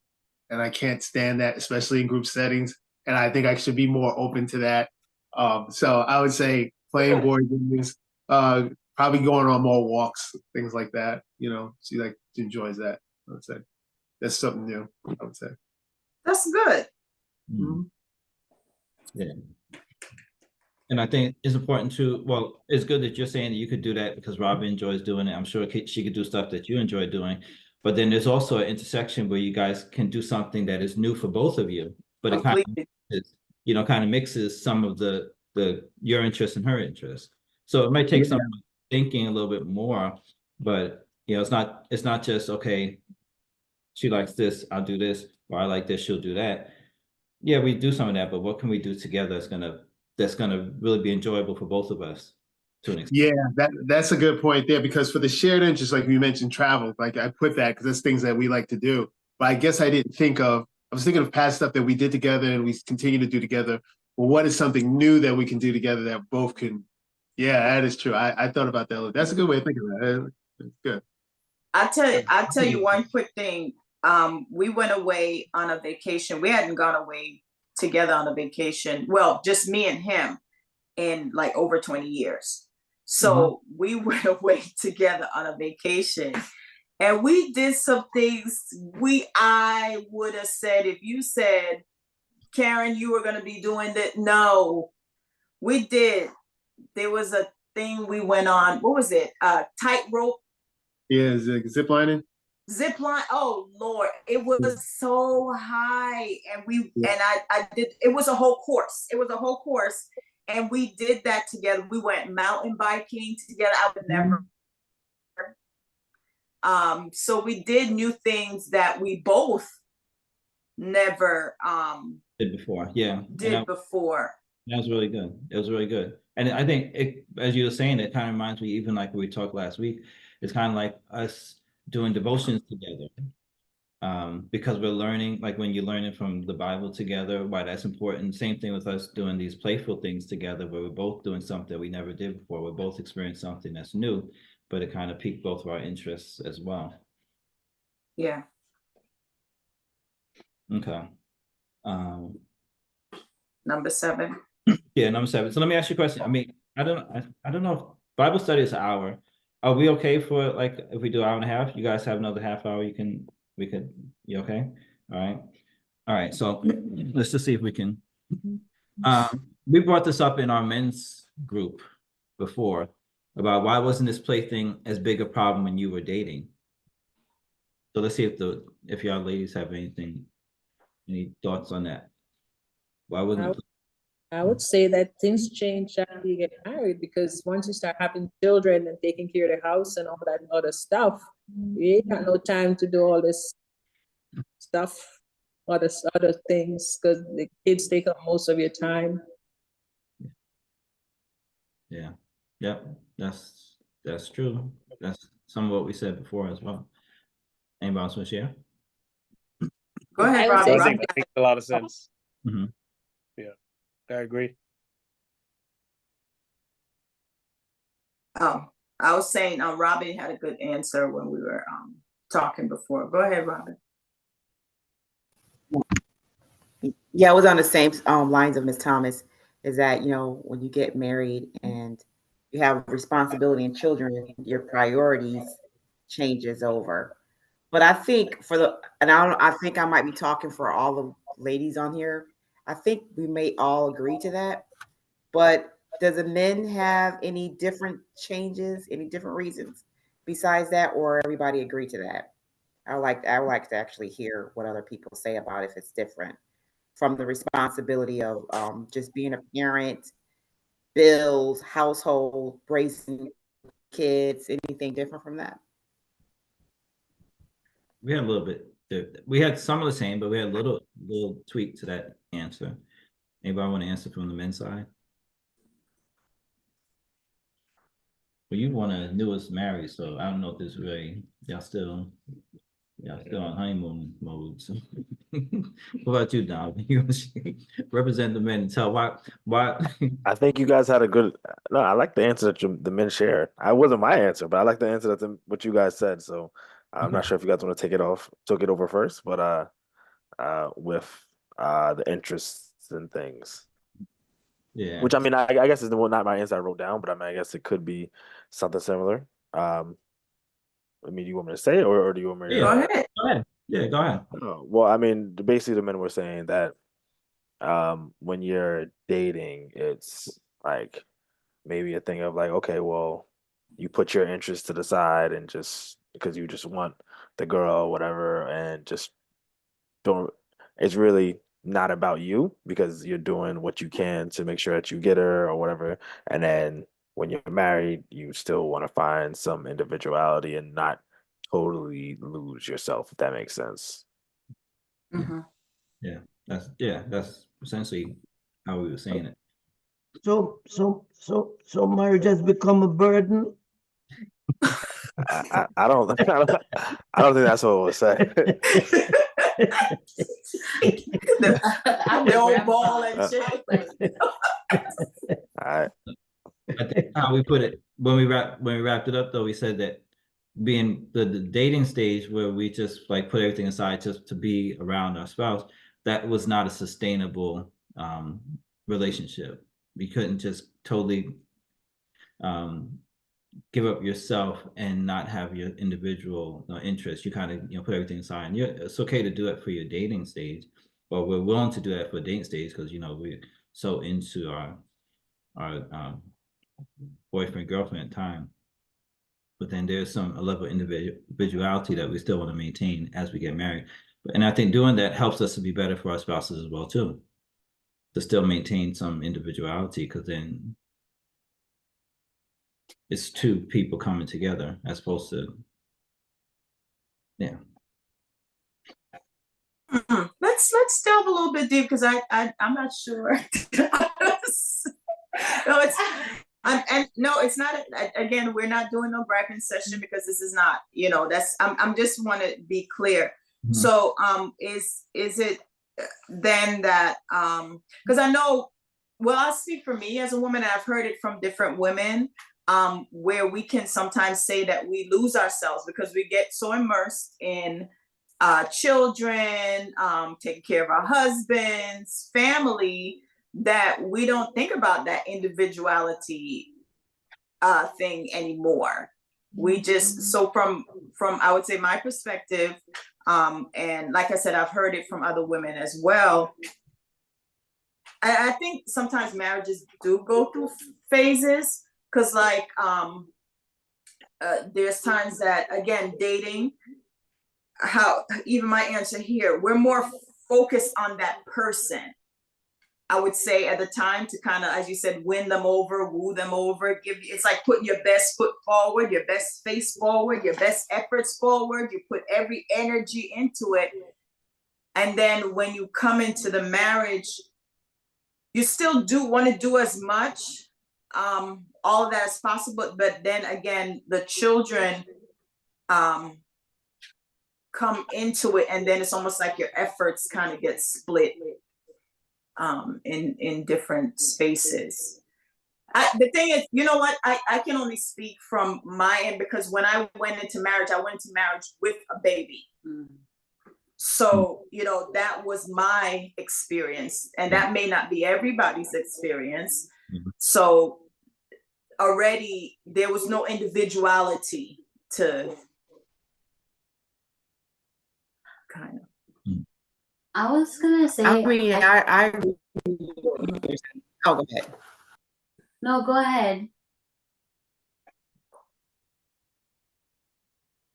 and I can't stand that, especially in group settings. And I think I should be more open to that. So I would say playing board games, probably going on more walks, things like that. You know, she like enjoys that. I would say that's something new. I would say. That's good. Mhm. Yeah. And I think it's important to, well, it's good that you're saying that you could do that because Robin enjoys doing it. I'm sure she could do stuff that you enjoy doing. But then there's also an intersection where you guys can do something that is new for both of you. But it kind of Completely. mixes, you know, kind of mixes some of the your interest and her interest. So it might take some thinking a little bit more, but you know, it's not just okay, she likes this, I'll do this, or I like this, she'll do that. Yeah, we do some of that, but what can we do together that's gonna really be enjoyable for both of us to an extent? Yeah, that's a good point there because for the shared interest, like we mentioned, travel, like I put that because that's things that we like to do. But I guess I didn't think of, I was thinking of past stuff that we did together and we continue to do together. Well, what is something new that we can do together that both can? Yeah, that is true. I thought about that. That's a good way of thinking of that. It's good. I'll tell you one quick thing. We went away on a vacation. We hadn't gone away together on a vacation. Well, just me and him in like over 20 years. So we went away together on a vacation and we did some things I would have said if you said, Karen, you were going to be doing that. No, we did. There was a thing we went on. What was it? Tightrope. Yeah, zip lining. Zip line. Oh Lord, it was so high, and I did. It was a whole course. It was a whole course, and we did that together. We went mountain biking together. I would never. So we did new things that we both never Did before, yeah. did before. That was really good. It was really good. And I think it, as you were saying, it kind of reminds me, even like we talked last week, it's kind of like us doing devotions together. Because we're learning, like when you're learning from the Bible together, why that's important. Same thing with us doing these playful things together, where we're both doing something we never did before. We're both experiencing something that's new, but it kind of piqued both of our interests as well. Yeah. Okay. Number 7. Yeah, number 7. So let me ask you a question. I mean, I don't know if Bible study is an hour. Are we okay for like if we do an hour and a half? You guys have another half hour. You okay? All right. So let's just see if we can. We brought this up in our men's group before about why wasn't this play thing as big a problem when you were dating? So let's see if y'all ladies have any thoughts on that. Why wasn't I would say that things change after you get married, because once you start having children and taking care of the house and all that other stuff, you ain't got no time to do all this stuff, other things, because the kids take up most of your time. Yeah. Yep. That's true. That's some of what we said before as well. Anybody else want to share? Go ahead, I Robert. think that makes a lot of sense. Mm-hmm. Yeah, I agree. Oh, I was saying Robin had a good answer when we were talking before. Go ahead, Robin. Yeah, I was on the same lines of Ms. Thomas, is that, when you get married and you have responsibility and children, your priorities changes over. But I think I think I might be talking for all the ladies on here. I think we may all agree to that. But does the men have any different changes, any different reasons besides that, or everybody agree to that? I would like to actually hear what other people say about if it's different from the responsibility of just being a parent, bills, household, raising kids, anything different from that? We had a little bit. We had some of the same, but we had a little tweak to that answer. Anybody want to answer from the men's side? Well, you want to newest married, so I don't know if this really y'all still on honeymoon mode. So, what about you, Don? You represent the men and tell why? I think you guys had a good. No, I like the answer that the men shared. I wasn't my answer, but I like the answer that what you guys said. So I'm not sure if you guys want to took it over first, but with the interests and things. Yeah. Which I mean, I guess is not my answer I wrote down, but I mean, I guess it could be something similar. I mean, do you want me to say it, or do you want me to? Go ahead. Go ahead. Yeah, go ahead. Oh, well, I mean, basically, the men were saying that when you're dating, it's like maybe a thing of like, okay, well, you put your interests to the side and just because you just want the girl or whatever, and just don't. It's really not about you because you're doing what you can to make sure that you get her or whatever. And then when you're married, you still want to find some individuality and not totally lose yourself, if that makes sense. Mm-hmm. Yeah, that's essentially how we were saying it. So marriage has become a burden. I don't think that's what it was saying. The old ball and chain. All right. I think how we put it when we wrapped it up though, we said that being the dating stage where we just like put everything aside just to be around our spouse, that was not a sustainable relationship. You couldn't just totally give up yourself and not have your individual interests. You kind of put everything aside. And it's okay to do it for your dating stage, but we're willing to do that for the dating stage because we're so into our boyfriend girlfriend time. But then there's a level of individuality that we still want to maintain as we get married. And I think doing that helps us to be better for our spouses as well too, to still maintain some individuality, because then it's two people coming together as opposed to, yeah. Let's delve a little bit deep, because I'm not sure. No, it's not. Again, we're not doing no bragging session, because this is not. I'm just want to be clear. Mhm. So, is it then that because I know, well, I'll speak for me as a woman. I've heard it from different women, where we can sometimes say that we lose ourselves because we get so immersed in children, taking care of our husbands, family, that we don't think about that individuality thing anymore. We just, so from I would say my perspective, and like I said, I've heard it from other women as well. I think sometimes marriages do go through phases, because like there's times that, again, dating, how even my answer here, we're more focused on that person, I would say, at the time, to kind of, as you said, win them over, woo them over. It's like putting your best foot forward, your best face forward, your best efforts forward. You put every energy into it. And then when you come into the marriage, you still do want to do as much, all of that as possible. But then again, the children come into it, and then it's almost like your efforts kind of get split in different spaces. The thing is, you know what, I can only speak from my end, because when I went into marriage, I went into marriage with a baby. So, that was my experience, and that may not be everybody's experience. So already there was no individuality to kind of. I was gonna say. I mean, I oh, go ahead. No, go ahead.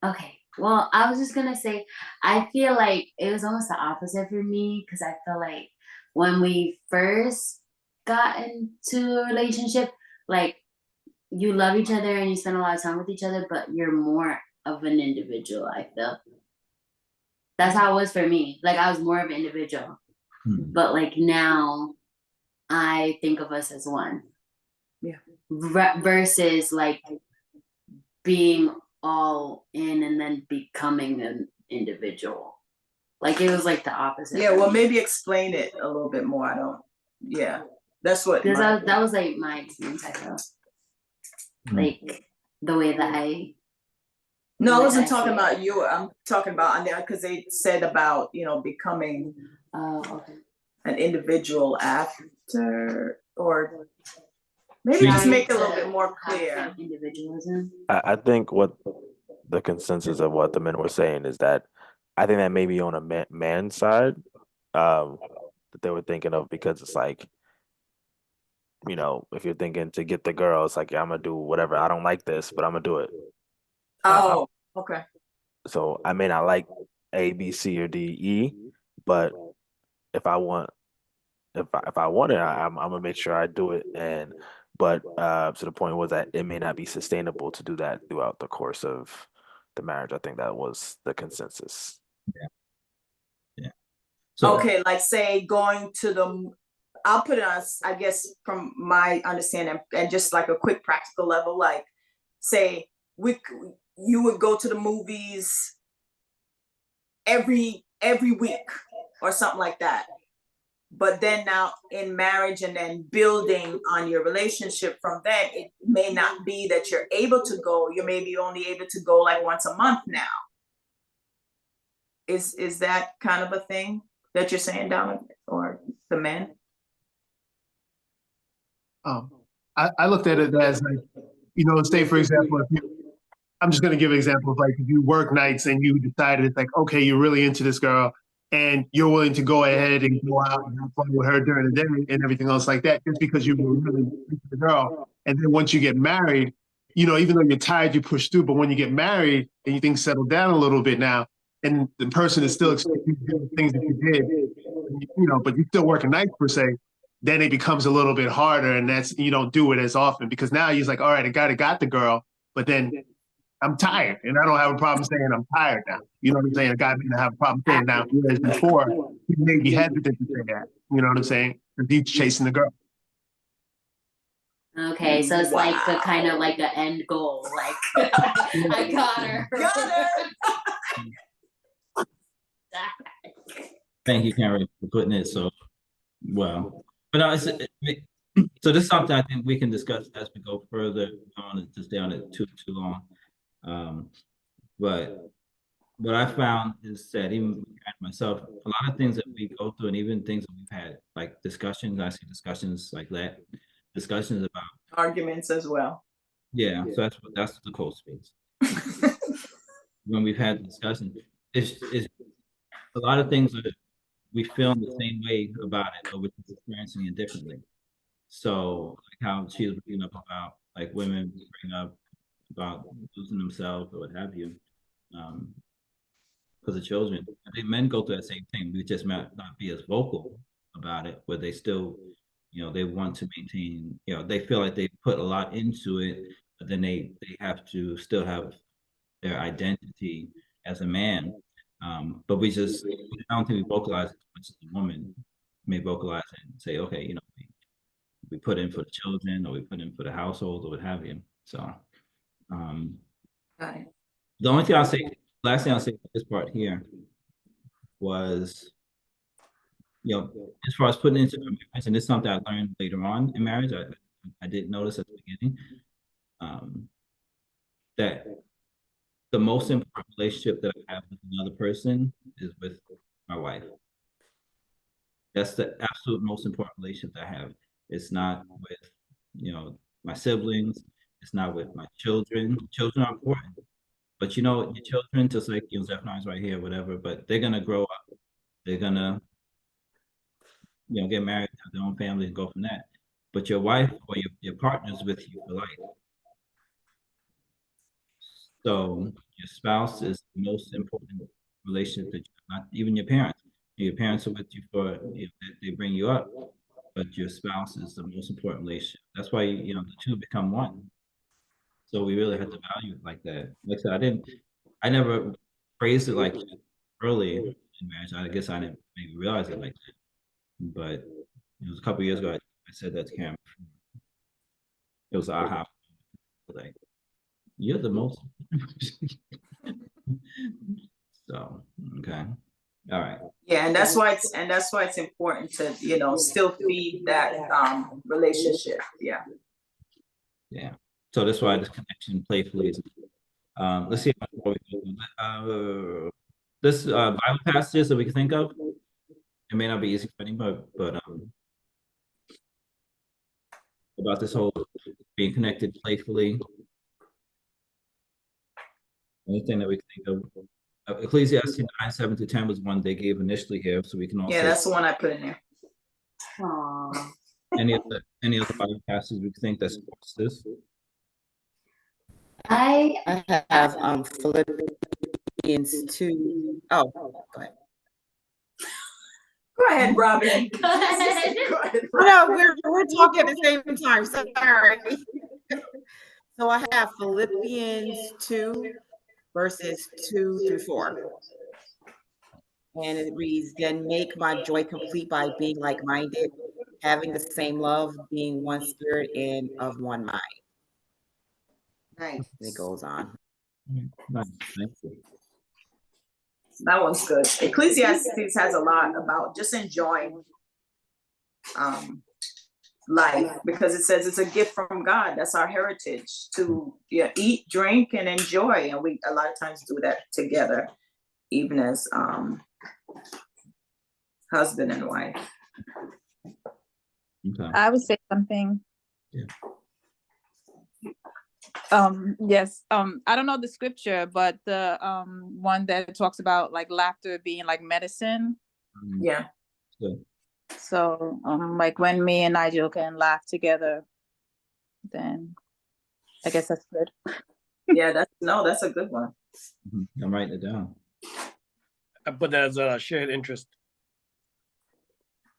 Okay. Well, I was just gonna say, I feel like it was almost the opposite for me, because I feel like when we first got into a relationship, like, you love each other and you spend a lot of time with each other, but you're more of an individual, I feel. That's how it was for me. Like, I was more of an individual. But like now, I think of us as one. Yeah. Versus like being all in and then becoming an individual. Like, it was like the opposite. Yeah, well, maybe explain it a little bit more. Yeah, that's what. Because that was like my experience, I felt. Like, the way that I. No, I wasn't talking about you. I'm talking about on there, because they said about, becoming an individual after, or maybe just make it a little bit more clear. Individualism. I think what the consensus of what the men were saying is that I think that maybe on a man's side, that they were thinking of, because it's like, if you're thinking to get the girl, it's like, yeah, I'm gonna do whatever. I don't like this, but I'm gonna do it. Oh, okay. So I may not like A, B, C, or D, E, but if I want it, I'm gonna make sure I do it. But to the point was that it may not be sustainable to do that throughout the course of the marriage. I think that was the consensus. Yeah. So, okay, like say going to I'll put it on, I guess, from my understanding, and just like a quick practical level, like say you would go to the movies every week or something like that. But then now in marriage, and then building on your relationship from then, it may not be that you're able to go. You're maybe only able to go like once a month now. Is that kind of a thing that you're saying, Donna, or the men? I looked at it as like, say for example, I'm just going to give an example of like if you work nights and you decided it's like, okay, you're really into this girl and you're willing to go ahead and go out and have fun with her during the day and everything else like that, just because you were really into the girl. And then once you get married, even though you're tired, you push through. But when you get married and you things settle down a little bit now, and the person is still expecting to do the things that you did, but you're still working nights per se, then it becomes a little bit harder, and that's you don't do it as often because now he's like, all right, I got the girl, but then I'm tired, and I don't have a problem saying I'm tired now. You know what I'm saying? A guy may not have a problem saying now, whereas before he may be hesitant to say that. You know what I'm saying? Because he's chasing the girl. Okay, so it's like the kind of like the end goal, like I got her. Thank you, Karen, for putting it so well. But so this is something I think we can discuss as we go further. I don't want to stay on it too long. But what I found is that even myself, a lot of things that we go through, and even things that we've had, like discussions, I see discussions like that, discussions about arguments as well. Yeah, so that's the code space. When we've had discussions, it's a lot of things that we feel the same way about it, but we're experiencing it differently. So like how she was bringing up about like women bring up about losing themselves or what have you, because of children. I think men go through that same thing. We just might not be as vocal about it, but they still, they want to maintain, they feel like they put a lot into it, but then they have to still have their identity as a man. But I don't think we vocalize it as much as a woman may vocalize it and say, okay, we put in for the children or we put in for the household or what have you. So, Got it. the only thing I'll say, last thing I'll say about this part here was, as far as putting into marriage, and this is something I learned later on in marriage, I didn't notice at the beginning, that the most important relationship that I have with another person is with my wife. That's the absolute most important relationship that I have. It's not with, my siblings. It's not with my children. Children are important. But your children, just like Zephaniah's right here, whatever, but they're gonna grow up. They're gonna, get married, have their own family, and go from that. But your wife or your partner's with you for life. So your spouse is the most important relationship that not even your parents. Your parents are with you for they bring you up, but your spouse is the most important relationship. That's why the two become one. So we really have to value it like that. Like I said, I never phrased it like that early in marriage. I guess I didn't maybe realize it like that. But it was a couple of years ago I said that to Karen. It was aha. Like, you're the most. So, okay. All right. Yeah, and that's why it's important to, still feed that relationship. Yeah. Yeah. So that's why this connection playfully is. Let's see. This Bible passages that we can think of. It may not be easy for anybody, but about this whole being connected playfully. Anything that we can think of. Ecclesiastes 9:7-10 was one they gave initially here, so we can also. Yeah, that's the one I put in there. Aww. Any other Bible passages we can think that supports this? I have Philippians 2. Oh, go ahead. Go ahead, Robin. Go ahead. Go ahead, No, we're talking at the same time. Sorry. So I have Philippians 2, verses 2-4. And it reads, then make my joy complete by being like-minded, having the same love, being one spirit and of one mind. Nice. It goes on. Nice. Thank you. That one's good. Ecclesiastes has a lot about just enjoying life, because it says it's a gift from God. That's our heritage to eat, drink, and enjoy. And we a lot of times do that together, even as husband and wife. Okay. I would say something. Yeah. Yes. I don't know the scripture, but the one that talks about like laughter being like medicine. Yeah. Good. So like when me and Nigel can laugh together, then I guess that's good. Yeah, that's a good one. I'm writing it down. I put that as a shared interest.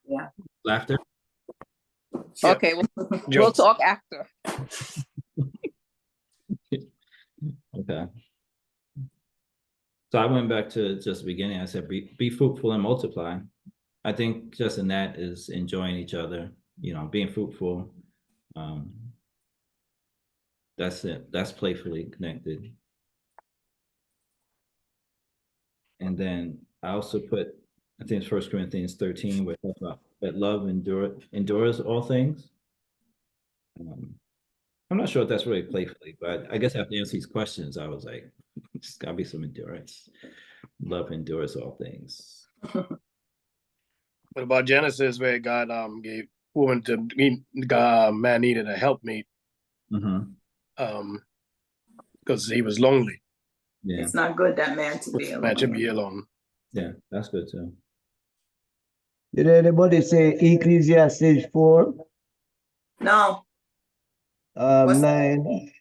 Yeah. Laughter. Yeah. Okay, we'll Jokes. talk after. Okay. So I went back to just the beginning. I said, be fruitful and multiply. I think just in that is enjoying each other, being fruitful. That's it. That's playfully connected. And then I also put, I think it's 1 Corinthians 13, where it talks about that love endures all things. I'm not sure if that's really playfully, but I guess after answering these questions, I was like, there's gotta be some endurance. Love endures all things. What about Genesis, where God gave woman to man needed a helpmate because he was lonely. Yeah. It's not good that man to be alone. Man should be alone. Yeah, that's good too. Did anybody say Ecclesiastes 4? No. What's 9,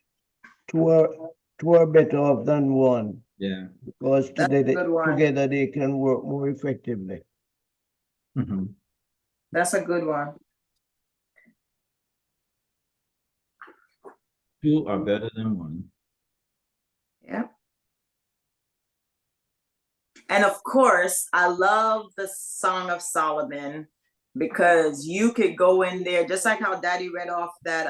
two are better off than one, Yeah. because That's a good one. together they can work more effectively. That's a good one. Two are better than one. Yeah. And of course, I love the Song of Solomon, because you could go in there, just like how Daddy read off that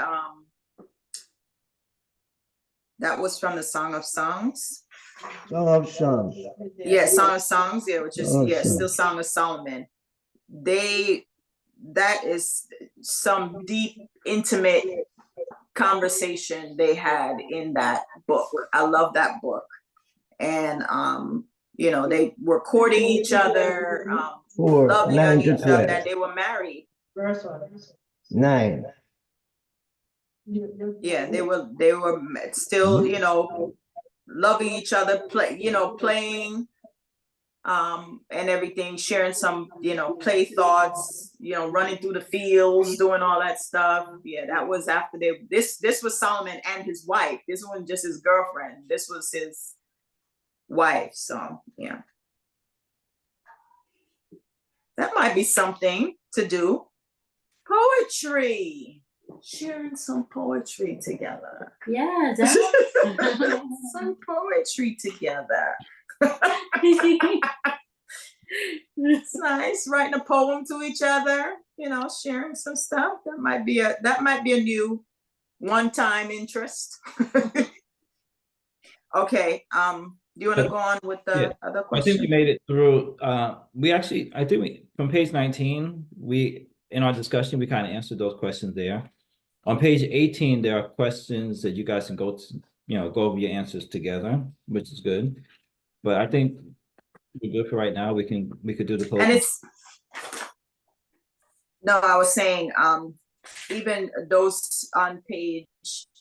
that was from the Song of Songs. Song of Songs. Yeah, Song of Songs, yeah, which is Song of Songs. still Song of Solomon. That is some deep, intimate conversation they had in that book. I love that book. And they were courting each other, 4, loving 9 on to each other, 12. and they were married. 9. Yeah, they were still, loving each other, playing, and everything, sharing some, play thoughts, running through the fields, doing all that stuff. Yeah, that was after this was Solomon and his wife. This wasn't just his girlfriend. This was his wife. So yeah. That might be something to do. Poetry. Sharing some poetry together. Yeah, Some poetry together. It's nice, writing a poem to each other, sharing some stuff. That might be a new one-time interest. Okay. Do you want to go on with the other I think we question? made it through. I think from page 19, in our discussion, we kind of answered those questions there. On page 18, there are questions that you guys can go over your answers together, which is good. But I think we're good for right now. We could do the closing. And I was saying, even those on page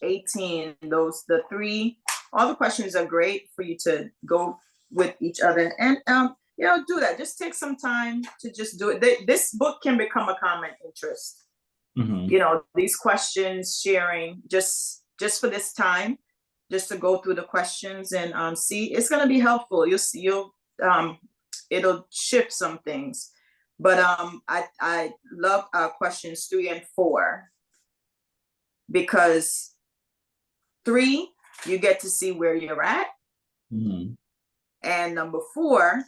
18, all the questions are great for you to go with each other, and do that. Just take some time to just do it. This book can become a common interest. These questions, sharing, just for this time, just to go through the questions and see. It's going to be helpful. You'll it'll shift some things. But I love questions 3 and 4, because 3, you get to see where you're at. And number 4,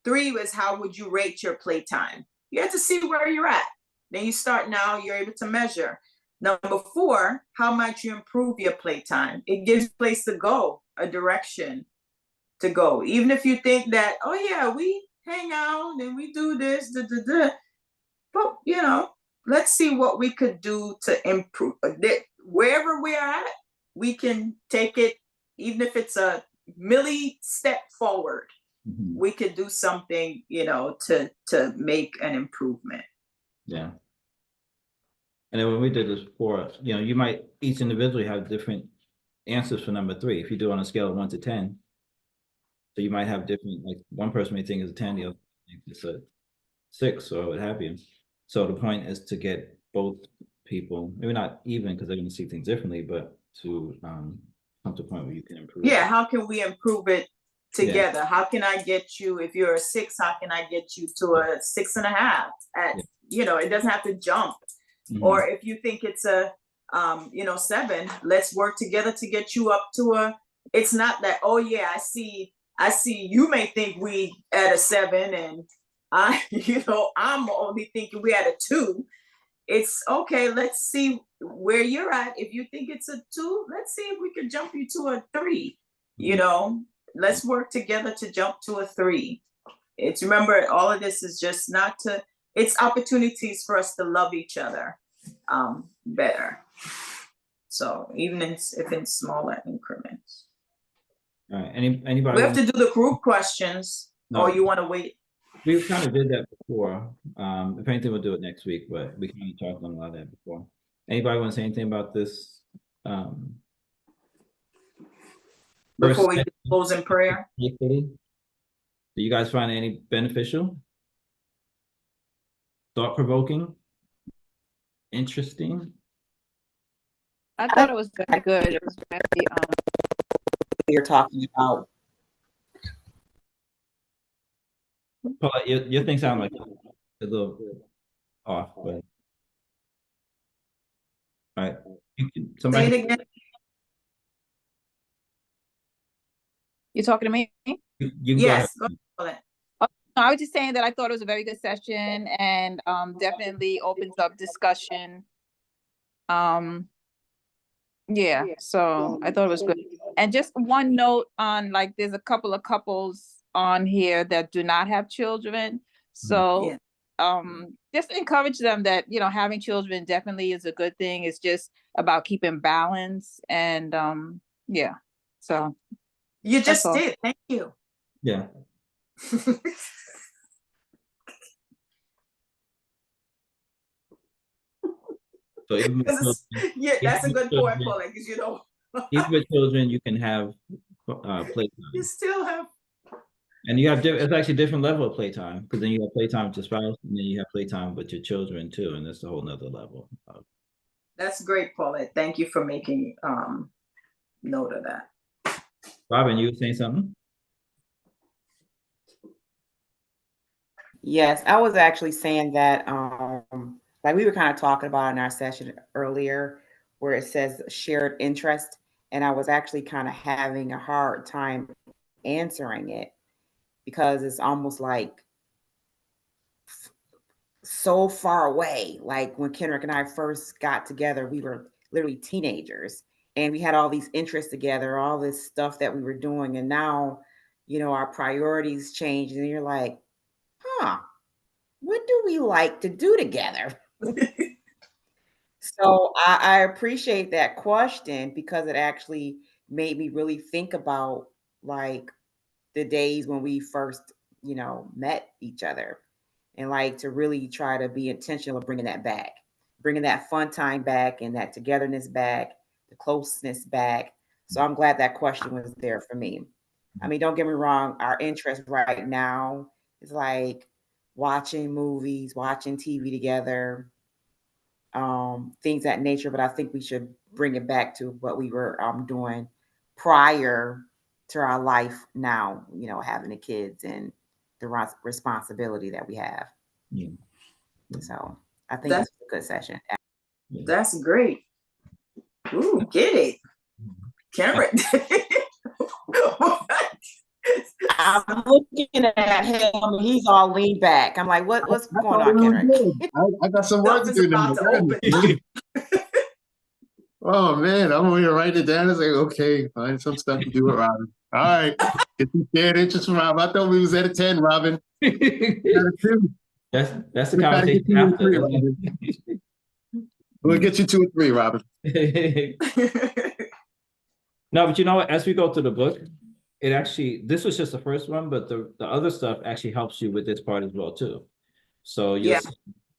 3 is how would you rate your playtime? You have to see where you're at. Then you start now, you're able to measure. Number 4, how might you improve your playtime? It gives a place to go, a direction to go. Even if you think that, oh yeah, we hang out and we do this, but let's see what we could do to improve wherever we're at. We can take it, even if it's a milli step forward. We could do something, to make an improvement. Yeah. And then when we did this before, you might each individually have different answers for number 3. If you do on a scale of 1 to 10, so you might have different, like one person may think it's a 10, the other think it's a 6 or what have you. So the point is to get both people, maybe not even because they're going to see things differently, but to come to a point where you can improve. Yeah, how can we improve it together? How can I get you, if you're a 6, how can I get you to a 6.5 at, it doesn't have to jump. Or if you think it's a 7, let's work together to get you up to it's not that, oh yeah, I see you may think we at a 7 and I'm only thinking we at a 2. It's okay, let's see where you're at. If you think it's a 2, let's see if we can jump you to a 3. Let's work together to jump to a 3. Remember, all of this is just it's opportunities for us to love each other better. So even if in smaller increments. All right. Anybody? We have to do the group questions, or you want to wait? We kind of did that before. If anything, we'll do it next week, but we kind of talked on a lot of that before. Anybody want to say anything about this? Before we close in prayer? Do you guys find it any beneficial? Thought-provoking? Interesting? I thought it was very good. It was very You're talking about. Paul, your thing sound like a little off, but all right. Somebody say it again. You talking to me? You yes. go ahead. I was just saying that I thought it was a very good session and definitely opens up discussion. Yeah, so I thought it was good. And just one note on, like, there's a couple of couples on here that do not have children. So just encourage them that, having children definitely is a good thing. It's just about keeping balance and yeah. So you just did. Thank you. Yeah. So even with children, that's a good point, Paul, because even with children, you can have playtime. You still have, and you have it's actually a different level of playtime, because then you have playtime with your spouse, and then you have playtime with your children too, and that's a whole nother level. That's great, Paulette. Thank you for making note of that. Robin, you were saying something? Yes, I was actually saying that, like we were kind of talking about in our session earlier, where it says shared interest, and I was actually kind of having a hard time answering it because it's almost like so far away. Like when Kendrick and I first got together, we were literally teenagers and we had all these interests together, all this stuff that we were doing. And now, our priorities change and you're like, what do we like to do together? So I appreciate that question because it actually made me really think about like the days when we first, met each other, and like to really try to be intentional of bringing that back, bringing that fun time back and that togetherness back, the closeness back. So I'm glad that question was there for me. I mean, don't get me wrong, our interest right now is like watching movies, watching TV together, things that nature, but I think we should bring it back to what we were doing prior to our life now, having the kids and the responsibility that we have. Yeah. So I think it's a good session. That's great. Ooh, get it. Cameron. I'm looking at him. He's all leaned back. I'm like, what's going on, Kendrick? I got some work to do now. Oh man, I'm going to write it down and say, okay, find some stuff to do with Robin. All right, get some shared interest from Robin. I thought we was at a 10, Robin. At a 2. That's the We gotta get conversation you a after. 3, Robin. We'll get you 2 or 3, Robin. No, but you know what? As we go through the book, it actually, this was just the first one, but the other stuff actually helps you with this part as well too. So Yeah.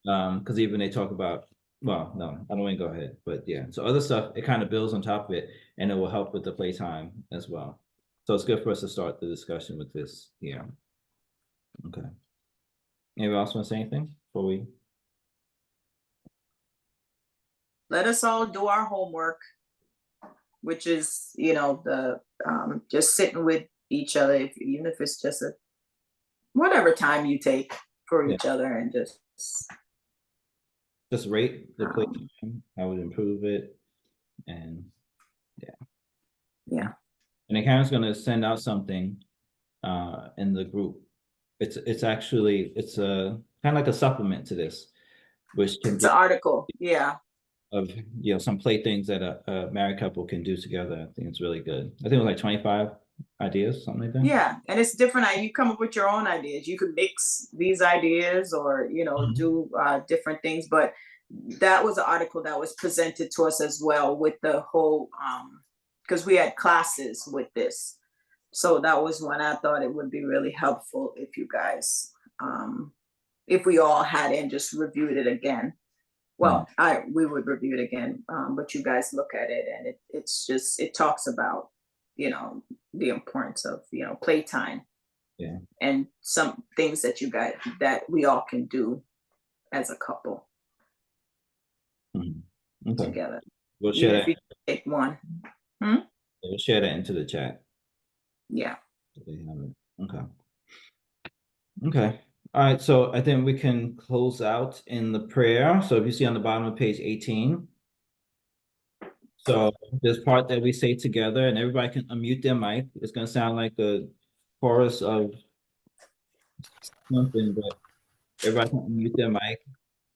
because even they talk about, well, no, I don't want to go ahead, but yeah. So other stuff, it kind of builds on top of it, and it will help with the playtime as well. So it's good for us to start the discussion with this here. Okay. Anybody else want to say anything before we? Let us all do our homework, which is, you know, the just sitting with each other, even if it's just whatever time you take for each other, and just rate the playtime, how would improve it, and yeah. And Karen's gonna send out something in the group. It's actually a kind of like a supplement to this, which can It's an article, yeah. Of some playthings that a married couple can do together. I think it's really good. I think it was like 25 ideas, something like that. Yeah, and it's different. You come up with your own ideas. You could mix these ideas, or do different things. But that was an article that was presented to us as well, with the whole because we had classes with this. So that was one I thought it would be really helpful if you guys, if we all had it and just reviewed it again. Well, we would review it again, but you guys look at it, and it talks about, the importance of, playtime. Yeah. And some things that that we all can do as a couple together. We'll share that. If you take one. We'll share that into the chat. Yeah. Okay. Okay. All right, so I think we can close out in the prayer. So if you see on the bottom of page 18, so this part that we say together, and everybody can unmute their mic. It's going to sound like a chorus of something, but everybody can unmute their mic.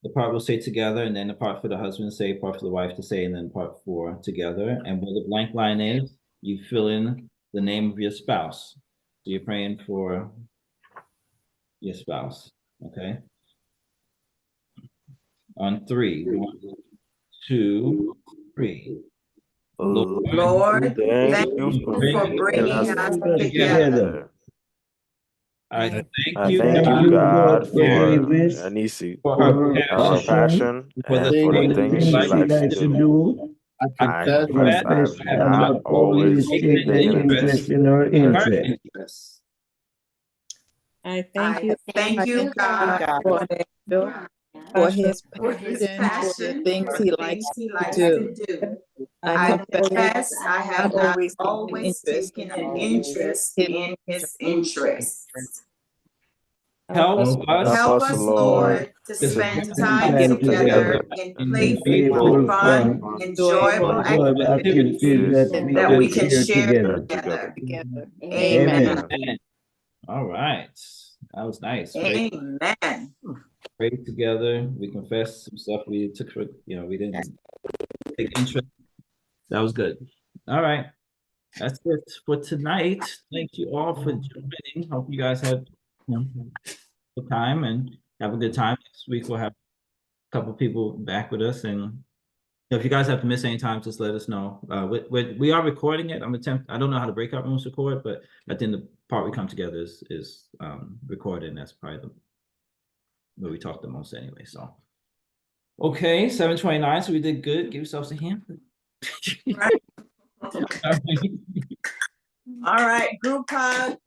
The part we'll say together, and then the part for the husband to say, part for the wife to say, and then part 4 together. And where the blank line is, you fill in the name of your spouse. So you're praying for your spouse, okay? On 3, 1, 2, 3. Lord, thank you for bringing us together. I thank you, God, for Davis, Anisi, for for her passion, for and the for the things things she likes to to do. do. I confess confess I have I have not not always taken taken interest in her interest. I thank you, Thank you, God, for his for his passion, for the passion, things for he the likes things he to likes do. to do. I I confess confess I have not always interest taken an interest in in his interests. help us, Help us, Lord, to to spend spend time time together in playful, fun, enjoyable enjoyable activities that we can share together. Amen. All right. That was nice. Pray Amen. together. We confessed some stuff we took for, we didn't take interest. That was good. All right. That's it for tonight. Thank you all for joining. Hope you guys had good time and have a good time. Next week we'll have a couple people back with us, and if you guys have to miss any time, just let us know. We are recording it. I don't know how to breakout rooms record, but I think the part we come together is recorded, and that's probably where we talk the most anyway. So okay, 7:29. So we did good. Give yourselves a hand. All right, group hug.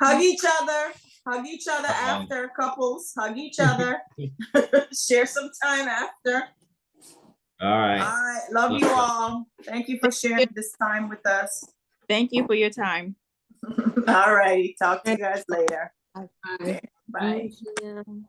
Hug each other. Hug each other after. Couples, hug each other. Share some time after. All right. All right. Love you all. Thank you for sharing this time with us. Thank you for your time. All righty. Talk to you guys later. Bye. Bye. Thank you.